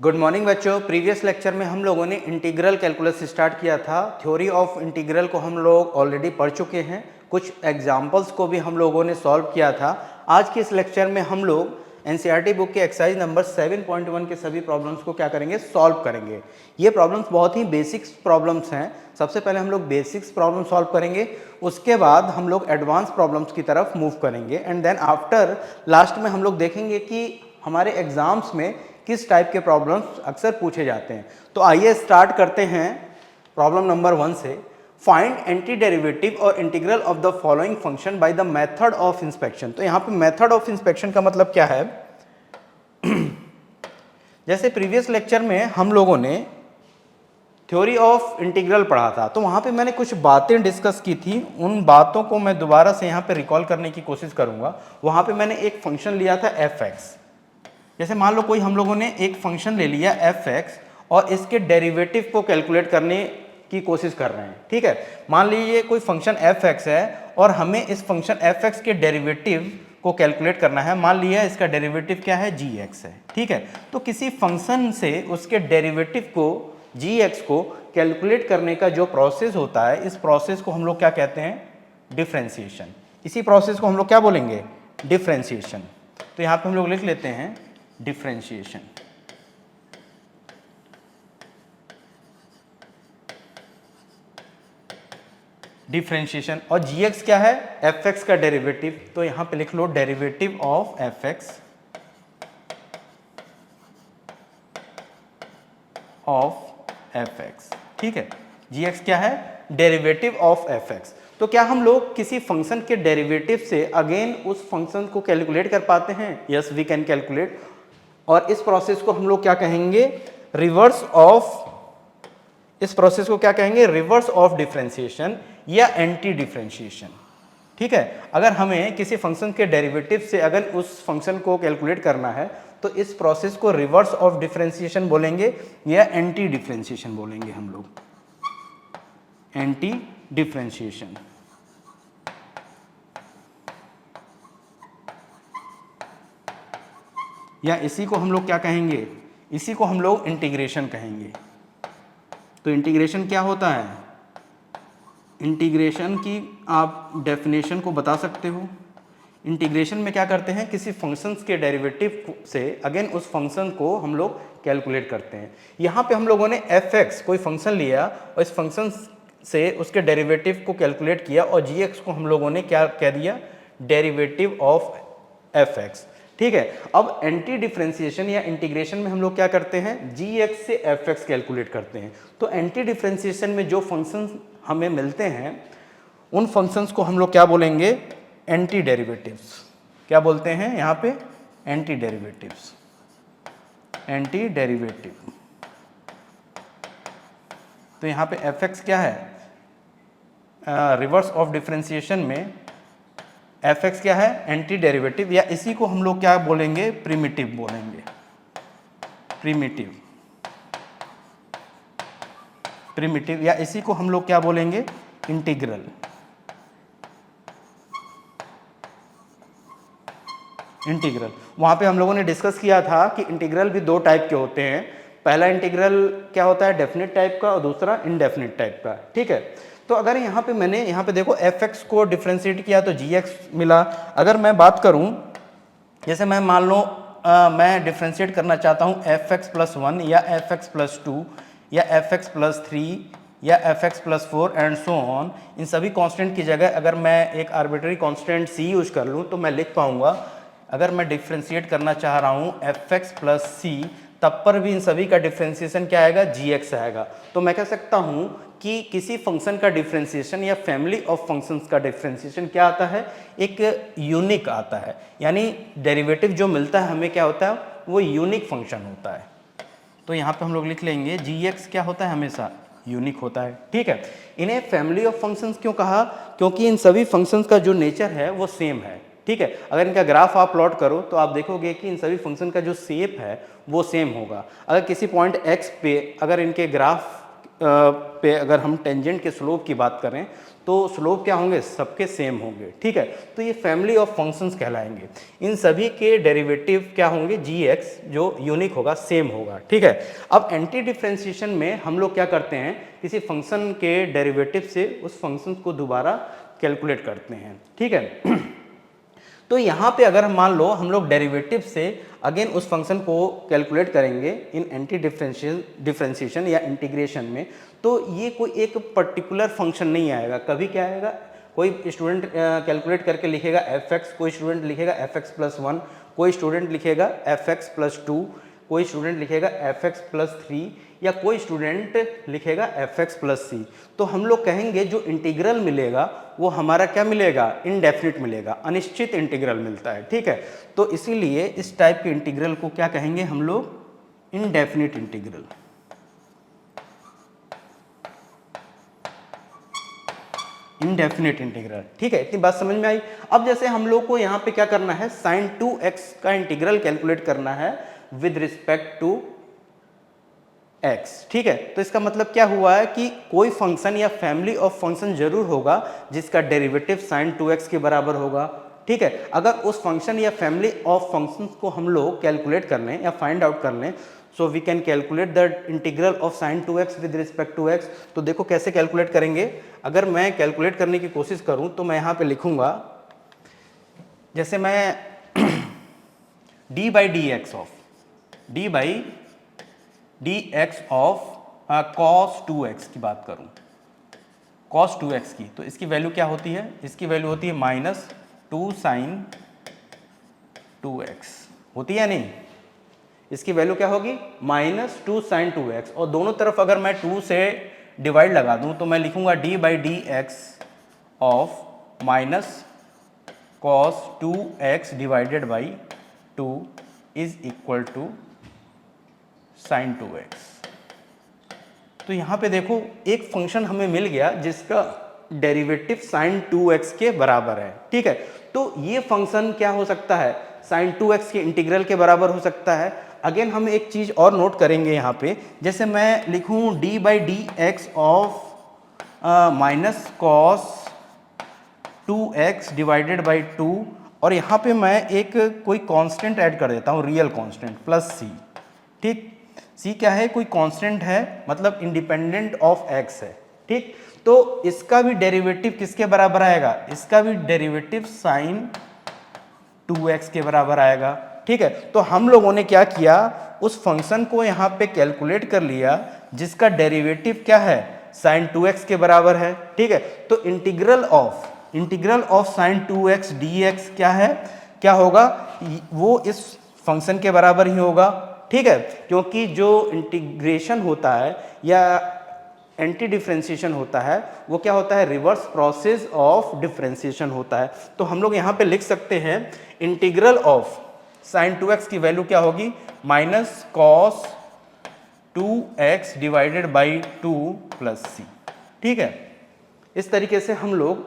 Good morning बच्चों। Previous lecture में हम लोगों ने इंटीग्रल कैलकुलस स्टार्ट किया था। थ्योरी ऑफ इंटीग्रल को हम लोग ऑलरेडी पढ़ चुके हैं, कुछ एग्जाम्पल्स को भी हम लोगों ने सॉल्व किया था। आज के इस लेक्चर में हम लोग एनसीईआरटी बुक के एक्सरसाइज नंबर 7.1 के सभी प्रॉब्लम्स को क्या करेंगे, सॉल्व करेंगे। ये प्रॉब्लम्स बहुत ही बेसिक्स प्रॉब्लम्स हैं। सबसे पहले हम लोग बेसिक्स प्रॉब्लम सॉल्व करेंगे, उसके बाद हम लोग एडवांस प्रॉब्लम्स की तरफ मूव करेंगे एंड देन आफ्टर लास्ट में हम लोग देखेंगे कि हमारे एग्जाम्स में किस टाइप के प्रॉब्लम्स अक्सर पूछे जाते हैं। तो आइए स्टार्ट करते हैं प्रॉब्लम नंबर 1 से। फाइंड एंटी डेरिवेटिव और integral of the following function by the method of inspection. तो यहाँ पे मेथड ऑफ इंस्पेक्शन का मतलब क्या है? जैसे प्रीवियस लेक्चर में हम लोगों ने थ्योरी ऑफ इंटीग्रल पढ़ा था, तो वहाँ पे मैंने कुछ बातें डिस्कस की थी। उन बातों को मैं दोबारा से यहाँ पे रिकॉल करने की कोशिश करूँगा। वहाँ पे मैंने एक फंक्शन लिया था f(x). जैसे मान लो कोई हम लोगों ने एक फंक्शन ले लिया f(x) और इसके डेरिवेटिव को कैलकुलेट करने की कोशिश कर रहे हैं। ठीक है, मान लीजिए कोई फंक्शन f(x) है और हमें इस फंक्शन f(x) के डेरिवेटिव को कैलकुलेट करना है। मान लिया इसका डेरिवेटिव क्या है, gx है। ठीक है, तो किसी फंक्शन से उसके डेरिवेटिव को gx को कैलकुलेट करने का जो प्रोसेस होता है, इस प्रोसेस को हम लोग क्या कहते हैं, डिफरेंशिएशन। इसी प्रोसेस को हम लोग क्या बोलेंगे, डिफरेंशिएशन। तो यहाँ पे हम लोग लिख लेते हैं डिफरेंशिएशन। डिफरेंशिएशन और gx क्या है, f(x) का डेरिवेटिव। तो यहां पे लिख लो derivative of f(x) of f(x). ठीक है, gx क्या है, डेरिवेटिव ऑफ f(x). तो क्या हम लोग किसी फंक्शन के डेरिवेटिव से अगेन उस फंक्शन को कैलकुलेट कर पाते हैं? Yes, we can calculate. और इस प्रोसेस को हम लोग क्या कहेंगे, रिवर्स ऑफ। इस प्रोसेस को क्या कहेंगे, रिवर्स ऑफ डिफरेंशिएशन या एंटी डिफरेंशिएशन। ठीक है, अगर हमें किसी फंक्शन के डेरिवेटिव से अगर उस फंक्शन को कैलकुलेट करना है तो इस प्रोसेस को रिवर्स ऑफ डिफरेंशिएशन बोलेंगे या एंटी डिफरेंशिएशन बोलेंगे हम लोग, एंटी डिफरेंशिएशन। या इसी को हम लोग क्या कहेंगे, इसी को हम लोग इंटीग्रेशन कहेंगे। तो इंटीग्रेशन क्या होता है, इंटीग्रेशन की आप डेफिनेशन को बता सकते हो। इंटीग्रेशन में क्या करते हैं, किसी फंक्शंस के डेरिवेटिव से अगेन उस फंक्शन को हम लोग कैलकुलेट करते हैं। यहाँ पे हम लोगों ने f(x) कोई फंक्शन लिया और इस फंक्शन से उसके डेरिवेटिव को कैलकुलेट किया और gx को हम लोगों ने क्या कह दिया, डेरिवेटिव ऑफ f(x). ठीक है, अब एंटी डिफरेंशिएशन या इंटीग्रेशन में हम लोग क्या करते हैं, gx से f(x) कैलकुलेट करते हैं। तो एंटी डिफरेंशिएशन में जो फंक्शंस हमें मिलते हैं उन फंक्शंस को हम लोग क्या बोलेंगे, एंटी डेरिवेटिव्स। क्या बोलते हैं यहाँ पे, एंटी डेरिवेटिव्स, एंटी डेरिवेटिव। तो यहाँ पे f(x) क्या है, रिवर्स ऑफ डिफरेंशिएशन में f(x) क्या है, एंटी डेरिवेटिव, या इसी को हम लोग क्या बोलेंगे, प्रिमिटिव बोलेंगे, प्रिमिटिव, प्रिमिटिव, या इसी को हम लोग क्या बोलेंगे, इंटीग्रल। इंटीग्रल वहाँ पे हम लोगों ने डिस्कस किया था कि इंटीग्रल भी दो टाइप के होते हैं। पहला इंटीग्रल क्या होता है, डेफिनेट टाइप का, और दूसरा इनडेफिनेट टाइप का। ठीक है, तो अगर यहाँ पे मैंने यहाँ पे देखो f(x) को डिफरेंशिएट किया तो gx मिला। अगर मैं बात करूँ, जैसे मैं मान लो मैं डिफरेंशिएट करना चाहता हूँ f(x+1) या f(x+2) या f(x+3) या f(x+4) एंड सो ऑन। इन सभी कांस्टेंट की जगह अगर मैं एक आर्बिट्री कांस्टेंट c यूज कर लूँ तो मैं लिख पाऊंगा, अगर मैं डिफरेंशिएट करना चाह रहा हूँ f(x+c), तब पर भी इन सभी का डिफरेंशिएशन क्या आएगा, gx आएगा। तो मैं कह सकता हूँ कि किसी फंक्शन का डिफरेंशिएशन या फैमिली ऑफ फंक्शंस का डिफरेंशिएशन क्या आता है, एक यूनिक आता है। यानी डेरिवेटिव जो मिलता है हमें क्या होता है, वो यूनिक फंक्शन होता है। तो यहाँ पे हम लोग लिख लेंगे gx क्या होता है, हमेशा यूनिक होता है। ठीक है, इन्हें फैमिली ऑफ फंक्शंस क्यों कहा, क्योंकि इन सभी फंक्शंस का जो नेचर है वो सेम है। ठीक है, अगर इनका ग्राफ आप प्लॉट करो तो आप देखोगे कि इन सभी फंक्शन का जो शेप है वो सेम होगा। अगर किसी पॉइंट x पे अगर इनके ग्राफ पे अगर हम टेंजेंट के स्लोप की बात करें तो स्लोप क्या होंगे, सबके सेम होंगे, ठीक है। तो ये फैमिली ऑफ फंक्शंस कहलाएंगे। इन सभी के डेरिवेटिव क्या होंगे, जी एक्स, जो यूनिक होगा, सेम होगा, ठीक है। अब एंटी डिफरेंशिएशन में हम लोग क्या करते हैं, किसी फंक्शन के डेरिवेटिव से उस फंक्शन को दोबारा कैलकुलेट करते हैं, ठीक है। तो यहाँ पे अगर मान लो हम लोग डेरिवेटिव से अगेन उस फंक्शन को कैलकुलेट करेंगे इन एंटी डिफरेंशिएशन या इंटीग्रेशन में, तो ये कोई एक पर्टिकुलर फंक्शन नहीं आएगा। कभी क्या आएगा, कोई स्टूडेंट कैलकुलेट करके लिखेगा एफ एक्स, कोई स्टूडेंट लिखेगा एफ एक्स प्लस वन, कोई स्टूडेंट लिखेगा एफ एक्स प्लस टू, कोई स्टूडेंट लिखेगा एफ एक्स प्लस थ्री, या कोई स्टूडेंट लिखेगा एफ एक्स प्लस सी। तो हम लोग कहेंगे जो इंटीग्रल मिलेगा वो हमारा क्या मिलेगा, इनडेफिनिट मिलेगा, अनिश्चित इंटीग्रल मिलता है, ठीक है। तो इसीलिए इस टाइप के इंटीग्रल को क्या कहेंगे हम लोग, इनडेफिनिट इंटीग्रल। इनडेफिनिट इंटीग्रल, ठीक है। इतनी बात समझ में आई। अब जैसे हम लोग को यहाँ पे क्या करना है, साइन 2x का इंटीग्रल कैलकुलेट करना है विद रिस्पेक्ट टू x, ठीक है। तो इसका मतलब क्या हुआ है कि कोई फंक्शन या फैमिली ऑफ फंक्शन जरूर होगा जिसका डेरिवेटिव साइन 2x के बराबर होगा, ठीक है। अगर उस फंक्शन या फैमिली ऑफ फंक्शंस को हम लोग कैलकुलेट कर लें या फाइंड आउट कर लें, so we can calculate the integral of sine 2x with respect to x। तो देखो कैसे कैलकुलेट करेंगे। अगर मैं कैलकुलेट करने की कोशिश करूं तो मैं यहाँ पे लिखूंगा, जैसे मैं d by d x of cos 2x की बात करूं, cos 2x की, तो इसकी वैल्यू क्या होती है, इसकी वैल्यू होती है माइनस 2 साइन 2x, होती है या नहीं, इसकी वैल्यू क्या होगी, माइनस 2 साइन 2x। और दोनों तरफ अगर मैं 2 से डिवाइड लगा दूं तो मैं लिखूंगा d by d x of minus cos 2x divided by 2 is equal to sine 2x। तो यहाँ पे देखो एक फंक्शन हमें मिल गया जिसका डेरिवेटिव साइन 2x के बराबर है, ठीक है। तो ये फंक्शन क्या हो सकता है, साइन 2x के इंटीग्रल के बराबर हो सकता है। अगेन हम एक चीज और नोट करेंगे यहाँ पे, जैसे मैं लिखूँ d by d x of minus cos 2x divided by 2, और यहाँ पे मैं एक कोई कांस्टेंट ऐड कर देता हूँ, रियल कांस्टेंट प्लस c, ठीक। c क्या है, कोई कांस्टेंट है, मतलब इंडिपेंडेंट ऑफ x है, ठीक। तो इसका भी डेरिवेटिव किसके बराबर आएगा, इसका भी डेरिवेटिव साइन 2x के बराबर आएगा, ठीक है। तो हम लोगों ने क्या किया, उस फंक्शन को यहाँ पे कैलकुलेट कर लिया जिसका डेरिवेटिव क्या है, साइन 2x के बराबर है, ठीक है। तो integral of sine 2x dx क्या है, क्या होगा, वो इस फंक्शन के बराबर ही होगा, ठीक है। क्योंकि जो इंटीग्रेशन होता है या एंटी डिफरेंशिएशन होता है वो क्या होता है, रिवर्स प्रोसेस ऑफ डिफरेंशिएशन होता है। तो हम लोग यहाँ पे लिख सकते हैं इंटीग्रल ऑफ साइन 2x की वैल्यू क्या होगी, minus cos 2x divided by 2 plus सी, ठीक है। इस तरीके से हम लोग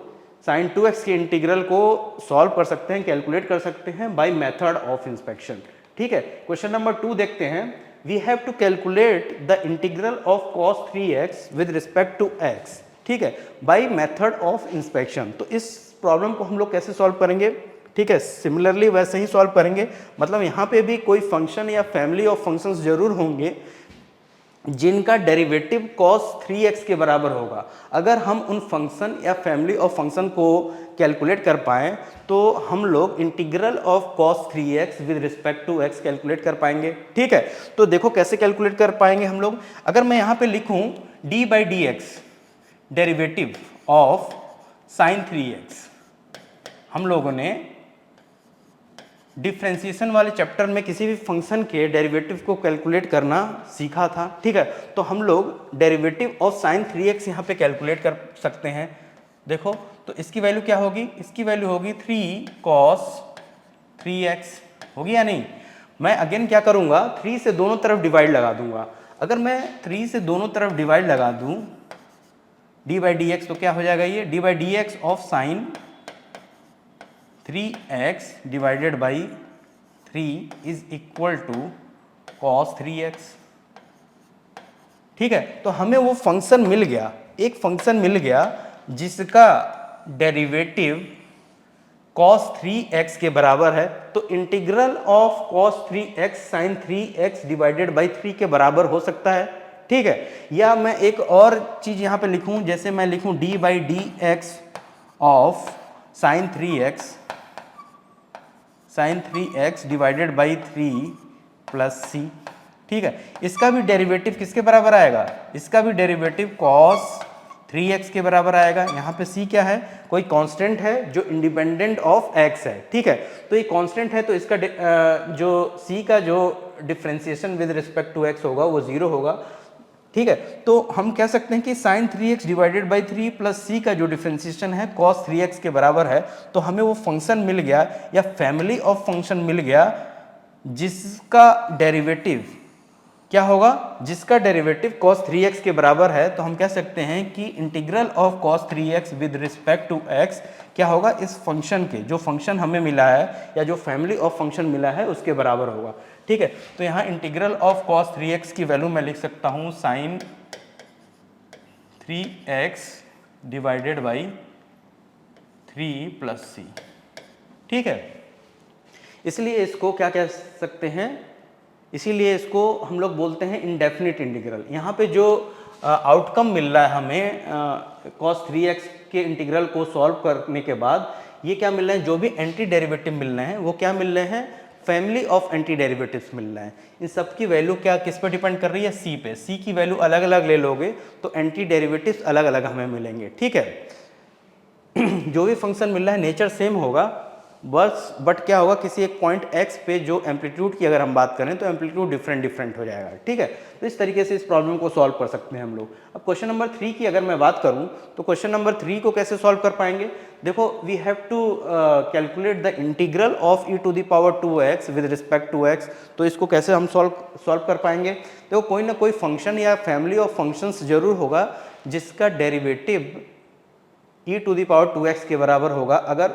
साइन 2x के इंटीग्रल को सॉल्व कर सकते हैं, कैलकुलेट कर सकते हैं बाय मेथड ऑफ इंस्पेक्शन, ठीक है। क्वेश्चन नंबर 2 देखते हैं। We have to calculate the integral of cos 3x with respect to x, ठीक है, बाय मेथड ऑफ इंस्पेक्शन। तो इस प्रॉब्लम को हम लोग कैसे सॉल्व करेंगे, ठीक है, सिमिलरली वैसे ही सॉल्व करेंगे। मतलब यहाँ पे भी कोई फंक्शन या फैमिली ऑफ फंक्शंस जरूर होंगे जिनका डेरिवेटिव cos 3x के बराबर होगा। अगर हम उन फंक्शन या फैमिली ऑफ फंक्शन को कैलकुलेट कर पाएँ तो हम लोग integral of cos 3x with respect to x calculate कर पाएंगे, ठीक है। तो देखो कैसे कैलकुलेट कर पाएंगे हम लोग। अगर मैं यहाँ पे लिखूँ d by d x derivative of sine 3x, हम लोगों ने डिफरेंशिएशन वाले चैप्टर में किसी भी फंक्शन के डेरिवेटिव को कैलकुलेट करना सीखा था, ठीक है। तो हम लोग डेरिवेटिव ऑफ साइन 3x यहाँ पे कैलकुलेट कर सकते हैं। देखो तो इसकी वैल्यू क्या होगी, इसकी वैल्यू होगी 3 cos 3x, होगी या नहीं। मैं अगेन क्या करूँगा, 3 से दोनों तरफ डिवाइड लगा दूंगा। अगर मैं 3 से दोनों तरफ डिवाइड लगा दूँ d बाई डी एक्स, तो क्या हो जाएगा ये, d by d x of sine 3x divided by 3 is equal to cos 3x, ठीक है। तो हमें वो फंक्शन मिल गया, एक फंक्शन मिल गया जिसका डेरिवेटिव cos 3x के बराबर है। तो integral of cos 3x sin 3x divided by 3 के बराबर हो सकता है, ठीक है। या मैं एक और चीज यहां पे लिखूं, जैसे मैं लिखूं d by d x of sin 3x divided by 3 plus c, ठीक है। इसका भी डेरिवेटिव किसके बराबर आएगा, इसका भी डेरिवेटिव cos 3x के बराबर आएगा। यहाँ पे c क्या है, कोई कांस्टेंट है जो इंडिपेंडेंट ऑफ x है, ठीक है। तो ये कांस्टेंट है तो इसका जो c का जो differentiation with respect to x होगा वो 0 होगा, ठीक है। तो हम कह सकते हैं कि sin 3x divided by 3 plus c का जो डिफरेंशिएशन है cos 3x के बराबर है। तो हमें वो फंक्शन मिल गया या फैमिली ऑफ फंक्शन मिल गया जिसका डेरिवेटिव क्या होगा, जिसका डेरिवेटिव cos 3x के बराबर है। तो हम कह सकते हैं कि integral of cos 3x with respect to x क्या होगा, इस फंक्शन के जो फंक्शन हमें मिला है या जो फैमिली ऑफ फंक्शन मिला है उसके बराबर होगा, ठीक है। तो यहाँ इंटीग्रल ऑफ cos 3x की वैल्यू मैं लिख सकता हूँ sin 3x divided by 3 plus c, ठीक है। इसलिए इसको क्या कह सकते हैं, इसीलिए इसको हम लोग बोलते हैं इंडेफिनिट इंटीग्रल। यहाँ पे जो आउटकम मिल रहा है हमें cos 3x के इंटीग्रल को सॉल्व करने के बाद, ये क्या मिल रहे हैं, जो भी एंटी डेरिवेटिव मिल रहे हैं वो क्या मिल रहे हैं, फैमिली ऑफ एंटी डेरिवेटिव्स मिल रहे हैं। इन सब की वैल्यू क्या किस पर डिपेंड कर रही है, c पे। c की वैल्यू अलग अलग ले लोगे तो एंटी डेरिवेटिव्स अलग अलग हमें मिलेंगे, ठीक है। जो भी फंक्शन मिल रहा है नेचर सेम होगा, बस बट क्या होगा, किसी एक पॉइंट x पे जो एम्पलीट्यूड की अगर हम बात करें तो एम्पलीट्यूड डिफरेंट हो जाएगा, ठीक है। तो इस तरीके से इस प्रॉब्लम को सॉल्व कर सकते हैं हम लोग। अब क्वेश्चन नंबर 3 की अगर मैं बात करूं तो क्वेश्चन नंबर 3 को कैसे सॉल्व कर पाएंगे, देखो we have to calculate the integral of e to the power 2x with respect to x। तो इसको कैसे हम सॉल्व कर पाएंगे, देखो कोई ना कोई फंक्शन या फैमिली ऑफ फंक्शंस जरूर होगा जिसका derivative e to the power 2x के बराबर होगा। अगर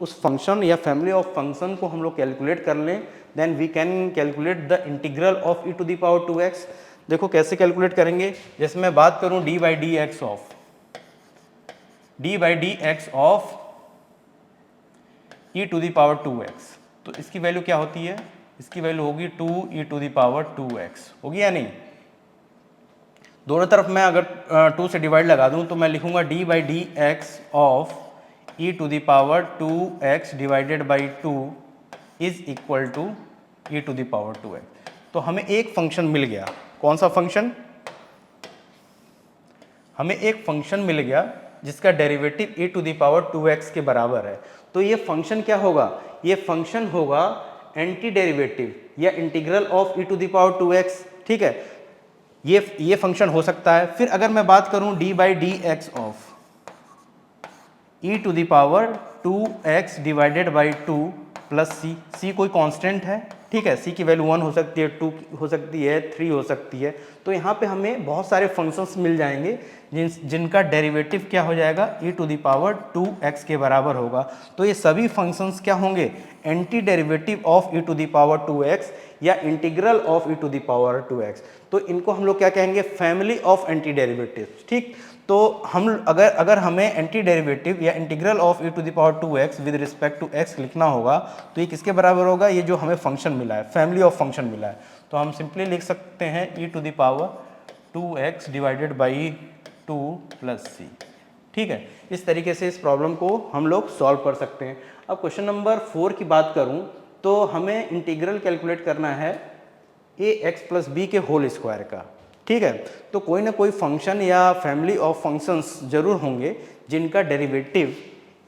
उस फंक्शन या फैमिली ऑफ फंक्शन को हम लोग कैलकुलेट कर लें then we can calculate the integral of e to the power 2x। देखो कैसे कैलकुलेट करेंगे, जैसे मैं बात करूं d by d x of e to the power 2x, तो इसकी वैल्यू क्या होती है, इसकी वैल्यू होगी 2e to the power 2x, होगी या नहीं। दोनों तरफ मैं अगर 2 से डिवाइड लगा दूं तो मैं लिखूंगा d by d x of e to the power 2x divided by 2 is equal to e to the power 2x। तो हमें एक फंक्शन मिल गया, कौन सा फंक्शन, हमें एक फंक्शन मिल गया जिसका derivative e to the power 2x के बराबर है। तो ये फंक्शन क्या होगा, ये फंक्शन होगा एंटी डेरिवेटिव या integral of e to the power 2x, ठीक है। ये फंक्शन हो सकता है। फिर अगर मैं बात करूं d by d x of e to the power 2x divided by 2 plus c कोई कांस्टेंट है, ठीक है। c की वैल्यू 1 हो सकती है, 2 हो सकती है, 3 हो सकती है। तो यहाँ पे हमें बहुत सारे फंक्शंस मिल जाएंगे जिनका डेरिवेटिव क्या हो जाएगा, e to the power 2x के बराबर होगा। तो ये सभी फंक्शंस क्या होंगे, anti derivative of e to the power 2x या integral of e to the power 2x। तो इनको हम लोग क्या कहेंगे, फैमिली ऑफ एंटी डेरिवेटिव्स, ठीक। तो हम अगर हमें एंटी डेरिवेटिव या integral of e to the power 2x with respect to x लिखना होगा तो ये किसके बराबर होगा, ये जो हमें फंक्शन मिला है, फैमिली ऑफ फंक्शन मिला है। तो हम सिंपली लिख सकते हैं e to the power 2x divided by 2 plus c, ठीक है। इस तरीके से इस प्रॉब्लम को हम लोग सॉल्व कर सकते हैं। अब क्वेश्चन नंबर 4 की बात करूं तो हमें इंटीग्रल कैलकुलेट करना है ax प्लस बी के होल स्क्वायर का, ठीक है। तो कोई ना कोई फंक्शन या फैमिली ऑफ फंक्शंस जरूर होंगे जिनका डेरिवेटिव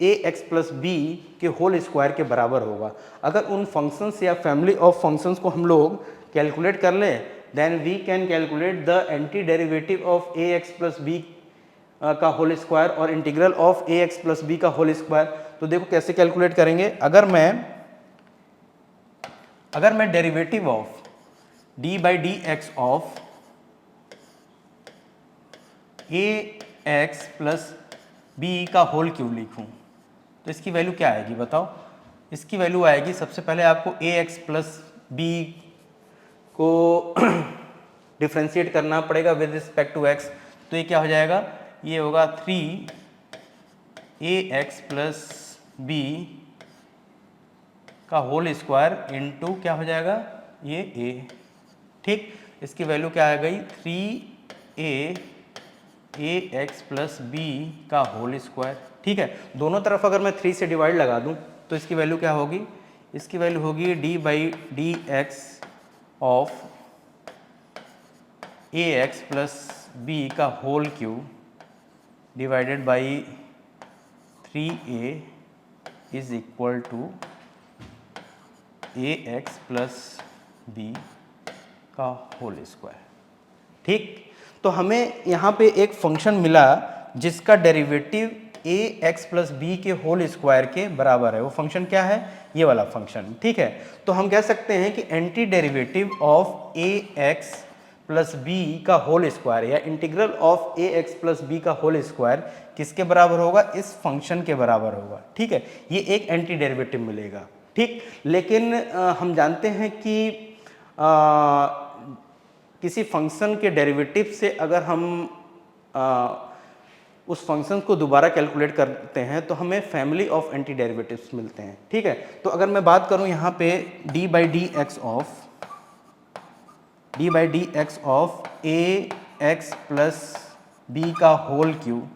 ax प्लस बी के होल स्क्वायर के बराबर होगा। अगर उन फंक्शंस या फैमिली ऑफ फंक्शंस को हम लोग कैलकुलेट कर लें then we can calculate the anti derivative of ax plus B का होल स्क्वायर और integral of ax plus B का होल स्क्वायर। तो देखो कैसे कैलकुलेट करेंगे, अगर मैं derivative of d by d x of ax plus B का होल क्यूब लिखूं तो इसकी वैल्यू क्या आएगी बताओ। इसकी वैल्यू आएगी, सबसे पहले आपको ax प्लस बी को डिफ्रेंशिएट करना पड़ेगा विद रिस्पेक्ट टू एक्स, तो ये क्या हो जाएगा, ये होगा 3ax प्लस बी का होल स्क्वायर इंटू क्या हो जाएगा ये a, ठीक। इसकी वैल्यू क्या आ गई 3ax प्लस बी का होल स्क्वायर, ठीक है। दोनों तरफ अगर मैं 3 से डिवाइड लगा दूं तो इसकी वैल्यू क्या होगी, इसकी वैल्यू होगी d/dx of ax plus B का whole cube divided by 3a is equal to ax plus B का होल स्क्वायर, ठीक। तो हमें यहाँ पे एक फंक्शन मिला जिसका डेरिवेटिव ax प्लस बी के होल स्क्वायर के बराबर है। वो फंक्शन क्या है, ये वाला फंक्शन, ठीक है। तो हम कह सकते हैं कि anti derivative of ax plus B का होल स्क्वायर या integral of ax plus B का होल स्क्वायर किसके बराबर होगा, इस फंक्शन के बराबर होगा, ठीक है। ये एक एंटी डेरिवेटिव मिलेगा, ठीक। लेकिन हम जानते हैं कि किसी फंक्शन के डेरिवेटिव से अगर हम उस फंक्शन को दोबारा कैलकुलेट करते हैं तो हमें फैमिली ऑफ एंटी डेरिवेटिव्स मिलते हैं, ठीक है। तो अगर मैं बात करूं यहाँ पे d/dx of ax plus B का whole cube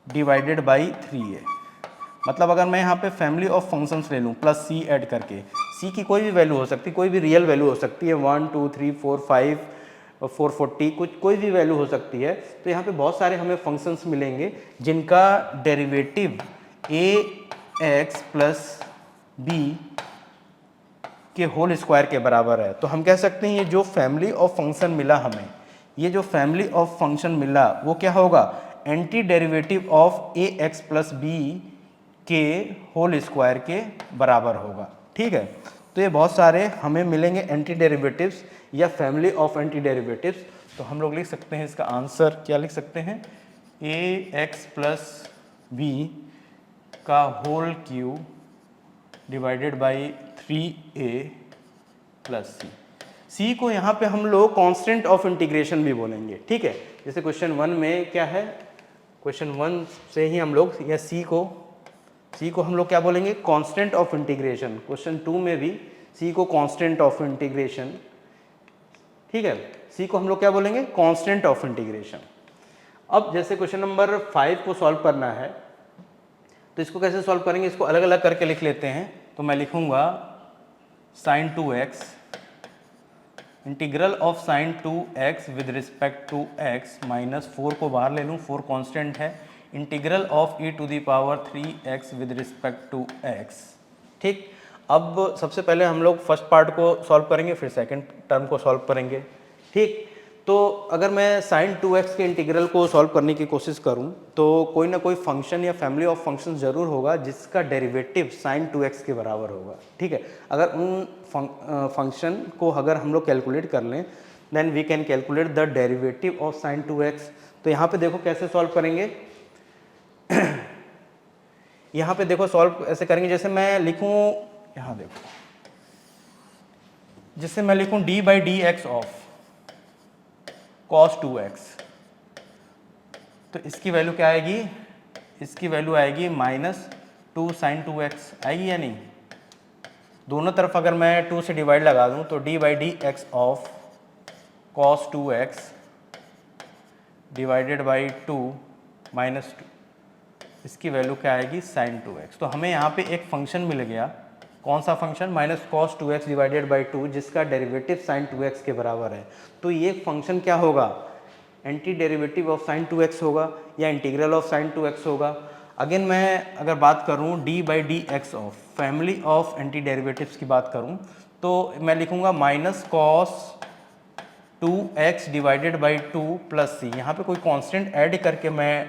divided by 3a, मतलब अगर मैं यहाँ पे फैमिली ऑफ फंक्शंस ले लूँ प्लस c ऐड करके, c की कोई भी वैल्यू हो सकती है, कोई भी रियल वैल्यू हो सकती है, 1 2 3 4 5 440 कुछ कोई भी वैल्यू हो सकती है। तो यहाँ पे बहुत सारे हमें फंक्शंस मिलेंगे जिनका डेरिवेटिव ax प्लस बी के होल स्क्वायर के बराबर है। तो हम कह सकते हैं ये जो फैमिली ऑफ फंक्शन मिला हमें, ये जो फैमिली ऑफ फंक्शन मिला वो क्या होगा, anti derivative of ax plus B के होल स्क्वायर के बराबर होगा, ठीक है। तो ये बहुत सारे हमें मिलेंगे एंटी डेरिवेटिव्स या फैमिली ऑफ एंटी डेरिवेटिव्स। तो हम लोग लिख सकते हैं इसका आंसर क्या लिख सकते हैं, ax प्लस बी का whole cube divided by 3a plus c को यहाँ पे हम लोग कांस्टेंट ऑफ इंटीग्रेशन भी बोलेंगे, ठीक है। जैसे क्वेश्चन 1 में क्या है, क्वेश्चन 1 से ही हम लोग या c को हम लोग क्या बोलेंगे, कांस्टेंट ऑफ इंटीग्रेशन। क्वेश्चन 2 में भी c को कांस्टेंट ऑफ इंटीग्रेशन, ठीक है। c को हम लोग क्या बोलेंगे, कांस्टेंट ऑफ इंटीग्रेशन। अब जैसे क्वेश्चन नंबर 5 को सॉल्व करना है तो इसको कैसे सॉल्व करेंगे, इसको अलग अलग करके लिख लेते हैं। तो मैं लिखूंगा sin 2x integral of sin 2x with respect to x minus 4 को बाहर ले लूँ, 4 कांस्टेंट है, integral of e to the power 3x with respect to x, ठीक। अब सबसे पहले हम लोग फर्स्ट पार्ट को सॉल्व करेंगे, फिर सेकंड टर्म को सॉल्व करेंगे, ठीक। तो अगर मैं sin 2x के इंटीग्रल को सॉल्व करने की कोशिश करूं तो कोई ना कोई फंक्शन या फैमिली ऑफ फंक्शन ज़रूर होगा जिसका डेरिवेटिव sin 2x के बराबर होगा, ठीक है। अगर उन फंक्शन को अगर हम लोग कैलकुलेट कर लें then we can calculate the derivative of sin 2x। तो यहाँ पे देखो कैसे सॉल्व करेंगे यहाँ पे देखो सॉल्व ऐसे करेंगे, जैसे मैं लिखूँ, यहाँ देखो, जैसे मैं लिखूँ d/dx ऑफ cos 2x, तो इसकी वैल्यू क्या आएगी, इसकी वैल्यू आएगी -2 sin 2x, आएगी या नहीं। दोनों तरफ अगर मैं 2 से डिवाइड लगा दूं तो d/dx of cos 2x divided by 2 -2, इसकी वैल्यू क्या आएगी sin 2x। तो हमें यहाँ पे एक फंक्शन मिल गया, कौन सा function, -cos 2x divided by 2 जिसका डेरिवेटिव sin 2x के बराबर है। तो ये फंक्शन क्या होगा, anti derivative of sin 2x होगा या इंटीग्रल ऑफ sin 2x होगा। अगेन मैं अगर बात करूँ d/dx of family of anti derivatives की बात करूँ तो मैं लिखूँगा -cos 2x divided by 2 plus c, यहाँ पे कोई कांस्टेंट ऐड करके मैं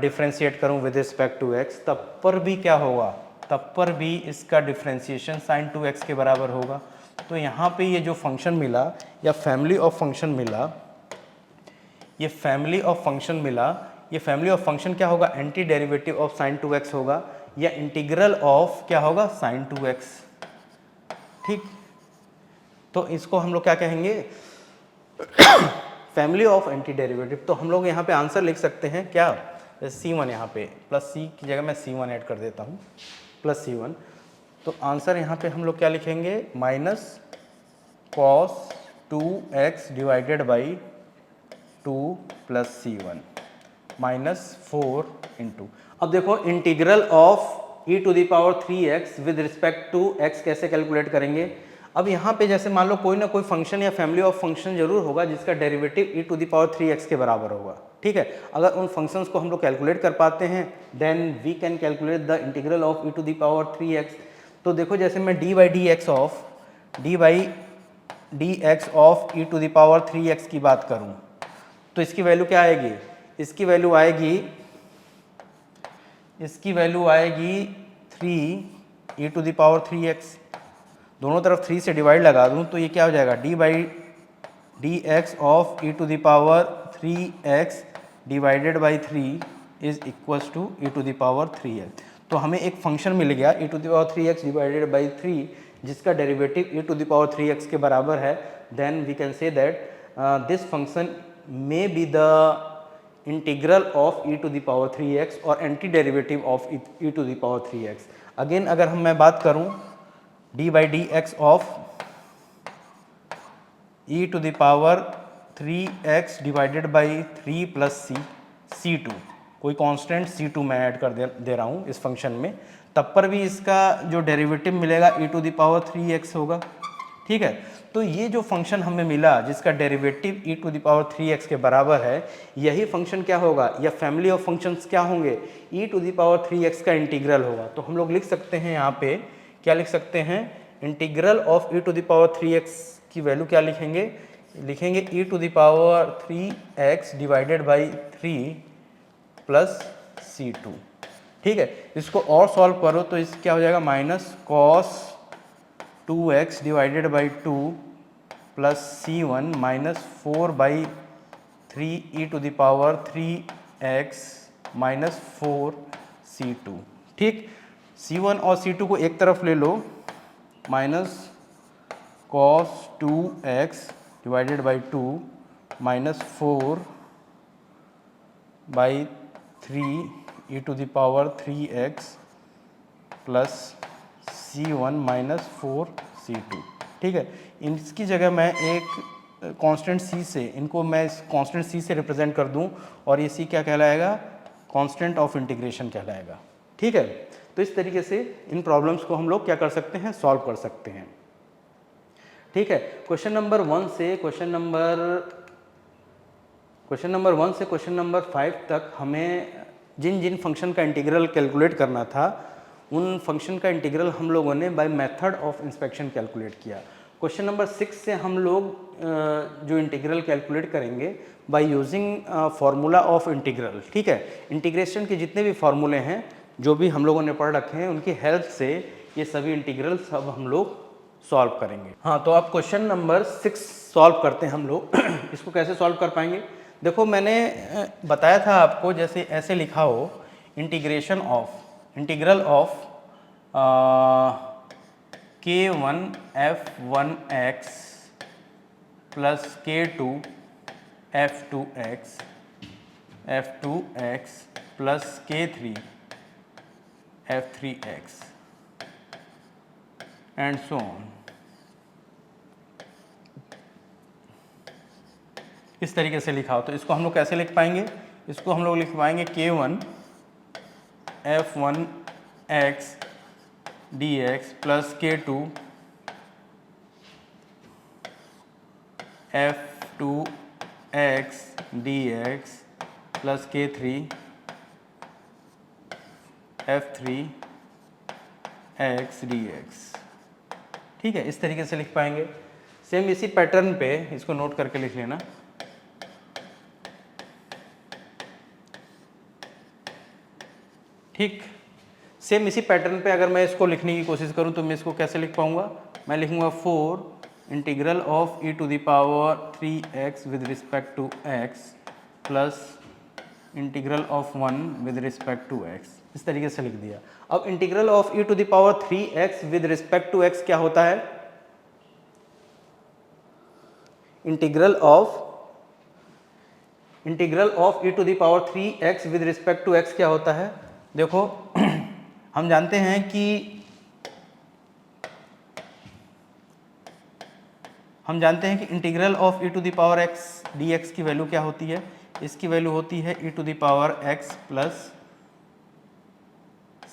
डिफ्रेंशिएट करूँ विद रिस्पेक्ट टू x, तब पर भी क्या होगा, तब पर भी इसका डिफ्रेंशिएशन sin 2x के बराबर होगा। तो यहाँ पे ये जो फंक्शन मिला या फैमिली ऑफ फंक्शन मिला, ये फैमिली ऑफ फंक्शन मिला, ये फैमिली ऑफ फंक्शन क्या होगा, anti derivative of sin 2x होगा या इंटीग्रल ऑफ क्या होगा sin 2x, ठीक। तो इसको हम लोग क्या कहेंगे, फैमिली ऑफ एंटी डेरिवेटिव, तो हम लोग यहाँ पे आंसर लिख सकते हैं क्या, C1 यहाँ पे प्लस सी की जगह मैं C1 ऐड कर देता हूँ, प्लस C1। तो आंसर यहाँ पे हम लोग क्या लिखेंगे, minus cos 2x divided by 2 plus C1 minus 4 into, अब देखो integral of e to the power 3x with respect to x कैसे कैलकुलेट करेंगे। अब यहाँ पे जैसे मान लो कोई ना कोई फंक्शन या फैमिली ऑफ फंक्शन जरूर होगा जिसका derivative e to the power 3x के बराबर होगा, ठीक है। अगर उन फंक्शंस को हम लोग कैलकुलेट कर पाते हैं then we can calculate the integral of e to the power 3x। तो देखो जैसे मैं d by d x of e to the power 3x की बात करूँ तो इसकी वैल्यू क्या आएगी, इसकी वैल्यू आएगी 3 e to the power 3x, दोनों तरफ 3 से डिवाइड लगा दूं तो ये क्या हो जाएगा, d by d x of e to the power 3x divided by 3 is equals to e to the power 3x। तो हमें एक फंक्शन मिल गया e to the power 3x divided by 3 जिसका derivative e to the power 3x के बराबर है। Then we can say that this function may be the integral of e to the power 3x और anti derivative of e to the power 3x। Again अगर मैं बात करूं d by d x of e to the power 3x divided by 3 plus C2, कोई constant C2 मैं add कर दे रहा हूँ इस फंक्शन में, तब पर भी इसका जो डेरिवेटिव मिलेगा e to the power 3x होगा, ठीक है। तो ये जो फंक्शन हमें मिला जिसका derivative e to the power 3x के बराबर है, यही फंक्शन क्या होगा या फैमिली ऑफ फंक्शंस क्या होंगे, e to the power 3x का इंटीग्रल होगा। तो हम लोग लिख सकते हैं यहाँ पे क्या लिख सकते हैं, integral of e to the power 3x की वैल्यू क्या लिखेंगे, e to the power 3x divided by 3 plus C2, ठीक है। इसको और सॉल्व करो तो इस क्या हो जाएगा, minus cos 2x divided by 2 plus C1 minus 4 by 3 e to the power 3x minus 4 C2, ठीक। C1 और C2 को एक तरफ ले लो, minus cos 2x divided by 2 minus 4 by 3 e to the power 3x plus C1 minus 4 C2, ठीक है। इसकी जगह मैं एक कांस्टेंट C से, इनको मैं इस कांस्टेंट C से रिप्रेजेंट कर दूं और ये C क्या कहलाएगा, कांस्टेंट ऑफ इंटीग्रेशन कहलाएगा, ठीक है। तो इस तरीके से इन प्रॉब्लम्स को हम लोग क्या कर सकते हैं, सॉल्व कर सकते हैं, ठीक है। क्वेश्चन नंबर 1 से क्वेश्चन नंबर 5 तक हमें जिन जिन फंक्शन का इंटीग्रल कैलकुलेट करना था उन फंक्शन का इंटीग्रल हम लोगों ने by method of inspection calculate किया। क्वेश्चन नंबर 6 से हम लोग जो इंटीग्रल कैलकुलेट करेंगे by using formula of integral, ठीक है। इंटीग्रेशन के जितने भी फार्मूले हैं जो भी हम लोगों ने पढ़ रखे हैं उनकी हेल्प से ये सभी इंटीग्रल सब हम लोग सॉल्व करेंगे। हाँ, तो अब क्वेश्चन नंबर 6 सॉल्व करते हैं हम लोग। इसको कैसे सॉल्व कर पाएंगे, देखो मैंने बताया था आपको, जैसे ऐसे लिखा हो, integral of k1 f1x plus k2 f2x plus k3 f3x and so on. इस तरीके से लिखा हो तो इसको हम लोग कैसे लिख पाएंगे, इसको हम लोग लिख पाएंगे k1 f1x dx plus k2 f2x dx plus k3 f3x dx, ठीक है। इस तरीके से लिख पाएंगे। सेम इसी पैटर्न पे इसको नोट करके लिख लेना, ठीक। सेम इसी पैटर्न पे अगर मैं इसको लिखने की कोशिश करूं तो मैं इसको कैसे लिख पाऊंगा, मैं लिखूंगा 4 integral of e to the power 3x with respect to x plus integral of 1 with respect to x, इस तरीके से लिख दिया। अब integral of e to the power 3x with respect to x क्या होता है, integral of e to the power 3x with respect to x क्या होता है? देखो हम जानते हैं कि integral of e to the power x dx की वैल्यू क्या होती है? इसकी वैल्यू होती है e to the power x plus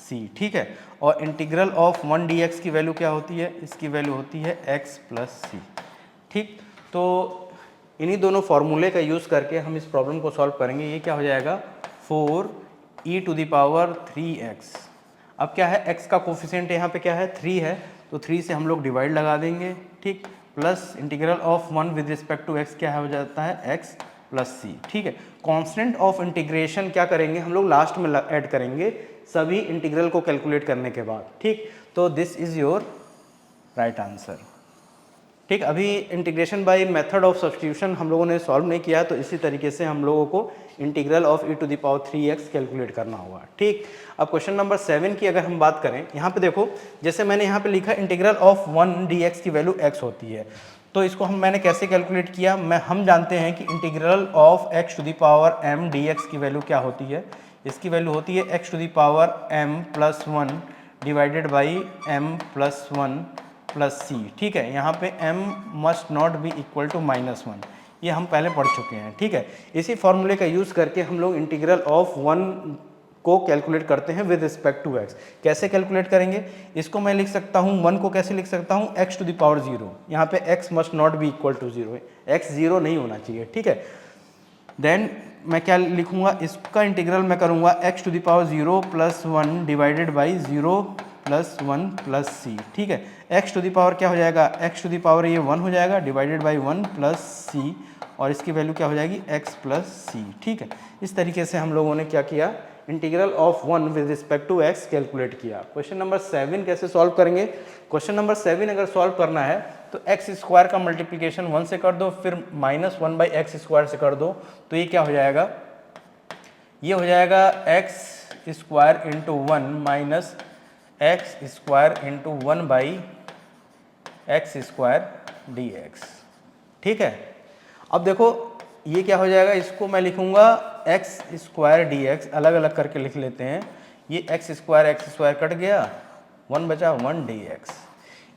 c, ठीक है। और इंटीग्रल ऑफ 1 dx की वैल्यू क्या होती है? इसकी वैल्यू होती है x प्लस c, ठीक। तो इन्हीं दोनों फॉर्मूले का यूज़ करके हम इस प्रॉब्लम को सॉल्व करेंगे। ये क्या हो जाएगा? 4e to the power 3x। अब क्या है, x का कोफिशिएंट यहाँ पे क्या है? 3 है, तो 3 से हम लोग डिवाइड लगा देंगे, ठीक। Plus integral of 1 with respect to x क्या हो जाता है? x प्लस c, ठीक है। कांस्टेंट ऑफ इंटीग्रेशन क्या करेंगे हम लोग? लास्ट में ऐड करेंगे सभी इंटीग्रल को कैलकुलेट करने के बाद, ठीक। तो this is your right answer, ठीक। अभी integration by method of substitution हम लोगों ने सॉल्व नहीं किया, तो इसी तरीके से हम लोगों को integral of e to the power 3x calculate करना होगा, ठीक। अब क्वेश्चन नंबर 7 की अगर हम बात करें, यहाँ पे देखो जैसे मैंने यहाँ पे लिखा इंटीग्रल ऑफ 1 dx की वैल्यू x होती है, तो इसको मैंने कैसे कैलकुलेट किया? हम जानते हैं कि integral of x to the power m dx की वैल्यू क्या होती है? इसकी वैल्यू होती है x to the power m plus 1 divided by m plus 1 plus c, ठीक है। यहाँ पे m must not be equal to -1, ये हम पहले पढ़ चुके हैं, ठीक है। इसी फॉर्मूले का यूज़ करके हम लोग इंटीग्रल ऑफ 1 को कैलकुलेट करते हैं विद रिस्पेक्ट टू x। कैसे कैलकुलेट करेंगे? इसको मैं लिख सकता हूँ 1 को कैसे लिख सकता हूँ? x to the power 0। यहाँ पे x must not be equal to 0, x 0 नहीं होना चाहिए, ठीक है। देन मैं क्या लिखूँगा? इसका इंटीग्रल मैं करूँगा x to the power 0 plus 1 divided by 0 plus 1 plus c, ठीक है। x टू द पावर क्या हो जाएगा? x टू द पावर ये 1 हो जाएगा डिवाइडेड बाई 1 प्लस c, और इसकी वैल्यू क्या हो जाएगी? x प्लस c, ठीक है। इस तरीके से हम लोगों ने क्या किया? Integral of 1 with respect to x calculate किया। क्वेश्चन नंबर 7 कैसे सॉल्व करेंगे? क्वेश्चन नंबर 7 अगर सॉल्व करना है तो x स्क्वायर का मल्टीप्लिकेशन 1 से कर दो, फिर -1 बाई एक्स स्क्वायर से कर दो, तो ये क्या हो जाएगा? ये हो जाएगा x square into 1 minus x square into 1 by x square D x, ठीक है। अब देखो ये क्या हो जाएगा? इसको मैं लिखूंगा एक्स स्क्वायर डी एक्स, अलग अलग करके लिख लेते हैं। ये एक्स स्क्वायर कट गया, 1 बचा 1 D x.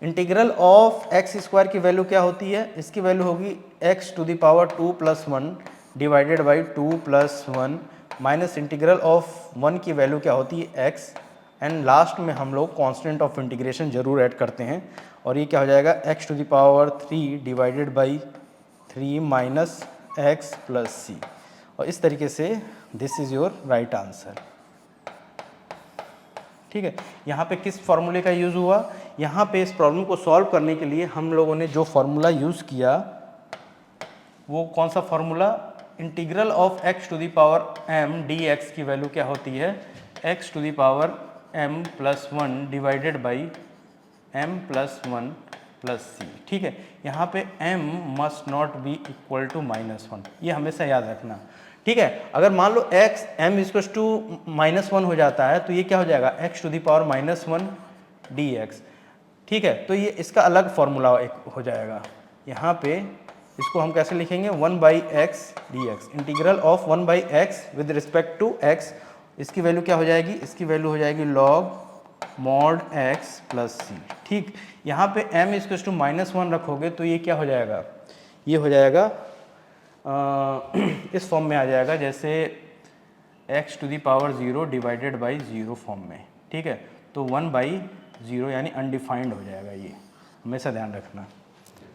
Integral of x square की वैल्यू क्या होती है? इसकी वैल्यू होगी x to the power 2 plus 1 divided by 2 plus 1 minus integral of 1 की वैल्यू क्या होती है? एक्स, एंड लास्ट में हम लोग कांस्टेंट ऑफ इंटीग्रेशन जरूर ऐड करते हैं, और ये क्या हो जाएगा? X to the power 3 divided by 3 minus X plus C, और इस तरीके से this is your right answer, ठीक है। यहाँ पे किस फॉर्मूले का यूज़ हुआ? यहाँ पे इस प्रॉब्लम को सॉल्व करने के लिए हम लोगों ने जो फॉर्मूला यूज़ किया वो कौन सा formula? Integral of x to the power m dx की वैल्यू क्या होती है? X to the power m plus 1 divided by m plus 1 plus सी, ठीक है। यहाँ पे m must not be equal to -1, ये हमेशा याद रखना, ठीक है। अगर मान लो x m इक्वल टू -1 हो जाता है तो ये क्या हो जाएगा? x to the power -1 dx, ठीक है। तो ये इसका अलग फॉर्मूला एक हो जाएगा। यहाँ पे इसको हम कैसे लिखेंगे? 1 by x D x, integral of 1 by x with respect to x। इसकी वैल्यू क्या हो जाएगी? इसकी वैल्यू हो जाएगी log मॉड x प्लस सी, ठीक। यहाँ पे m इक्वल टू -1 रखोगे तो ये क्या हो जाएगा? ये हो जाएगा इस फॉर्म में आ जाएगा, जैसे x to the power 0 divided by 0 form में, ठीक है। तो 1 बाई 0 यानी अनडिफाइंड हो जाएगा, ये हमेशा ध्यान रखना,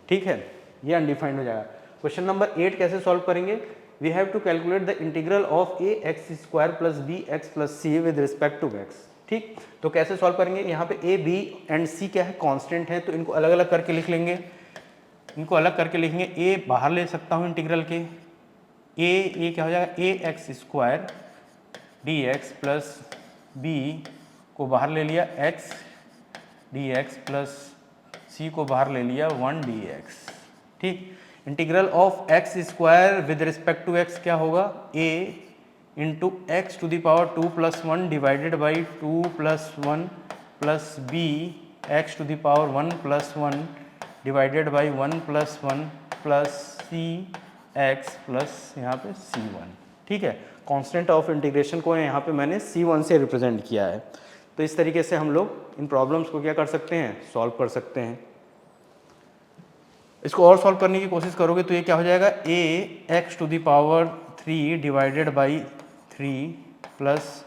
ठीक है। ये अनडिफाइंड हो जाएगा। क्वेश्चन नंबर 8 कैसे सॉल्व करेंगे? We have to calculate the integral of a x square plus B x plus c with respect to x, ठीक। तो कैसे सॉल्व करेंगे? यहाँ पे ए बी एंड सी क्या है? कांस्टेंट है, तो इनको अलग अलग करके लिख लेंगे। इनको अलग करके लिखेंगे। ए बाहर ले सकता हूँ इंटीग्रल के, ए क्या हो जाएगा? A x square D x plus B को बाहर ले लिया X D x plus C को बाहर ले लिया 1 डी एक्स, ठीक। Integral of x square with respect to x क्या होगा? A into x to the power 2 plus 1 divided by 2 plus 1 plus B X to the power 1 plus 1 divided by 1 plus 1 plus C X plus यहाँ पे C1। ठीक है, constant of integration को यहाँ पे मैंने C1 से रिप्रेजेंट किया है। तो इस तरीके से हम लोग इन प्रॉब्लम्स को क्या कर सकते हैं, सॉल्व कर सकते हैं। इसको और सॉल्व करने की कोशिश करोगे तो ये क्या हो जाएगा, A X to the power 3 divided by 3 plus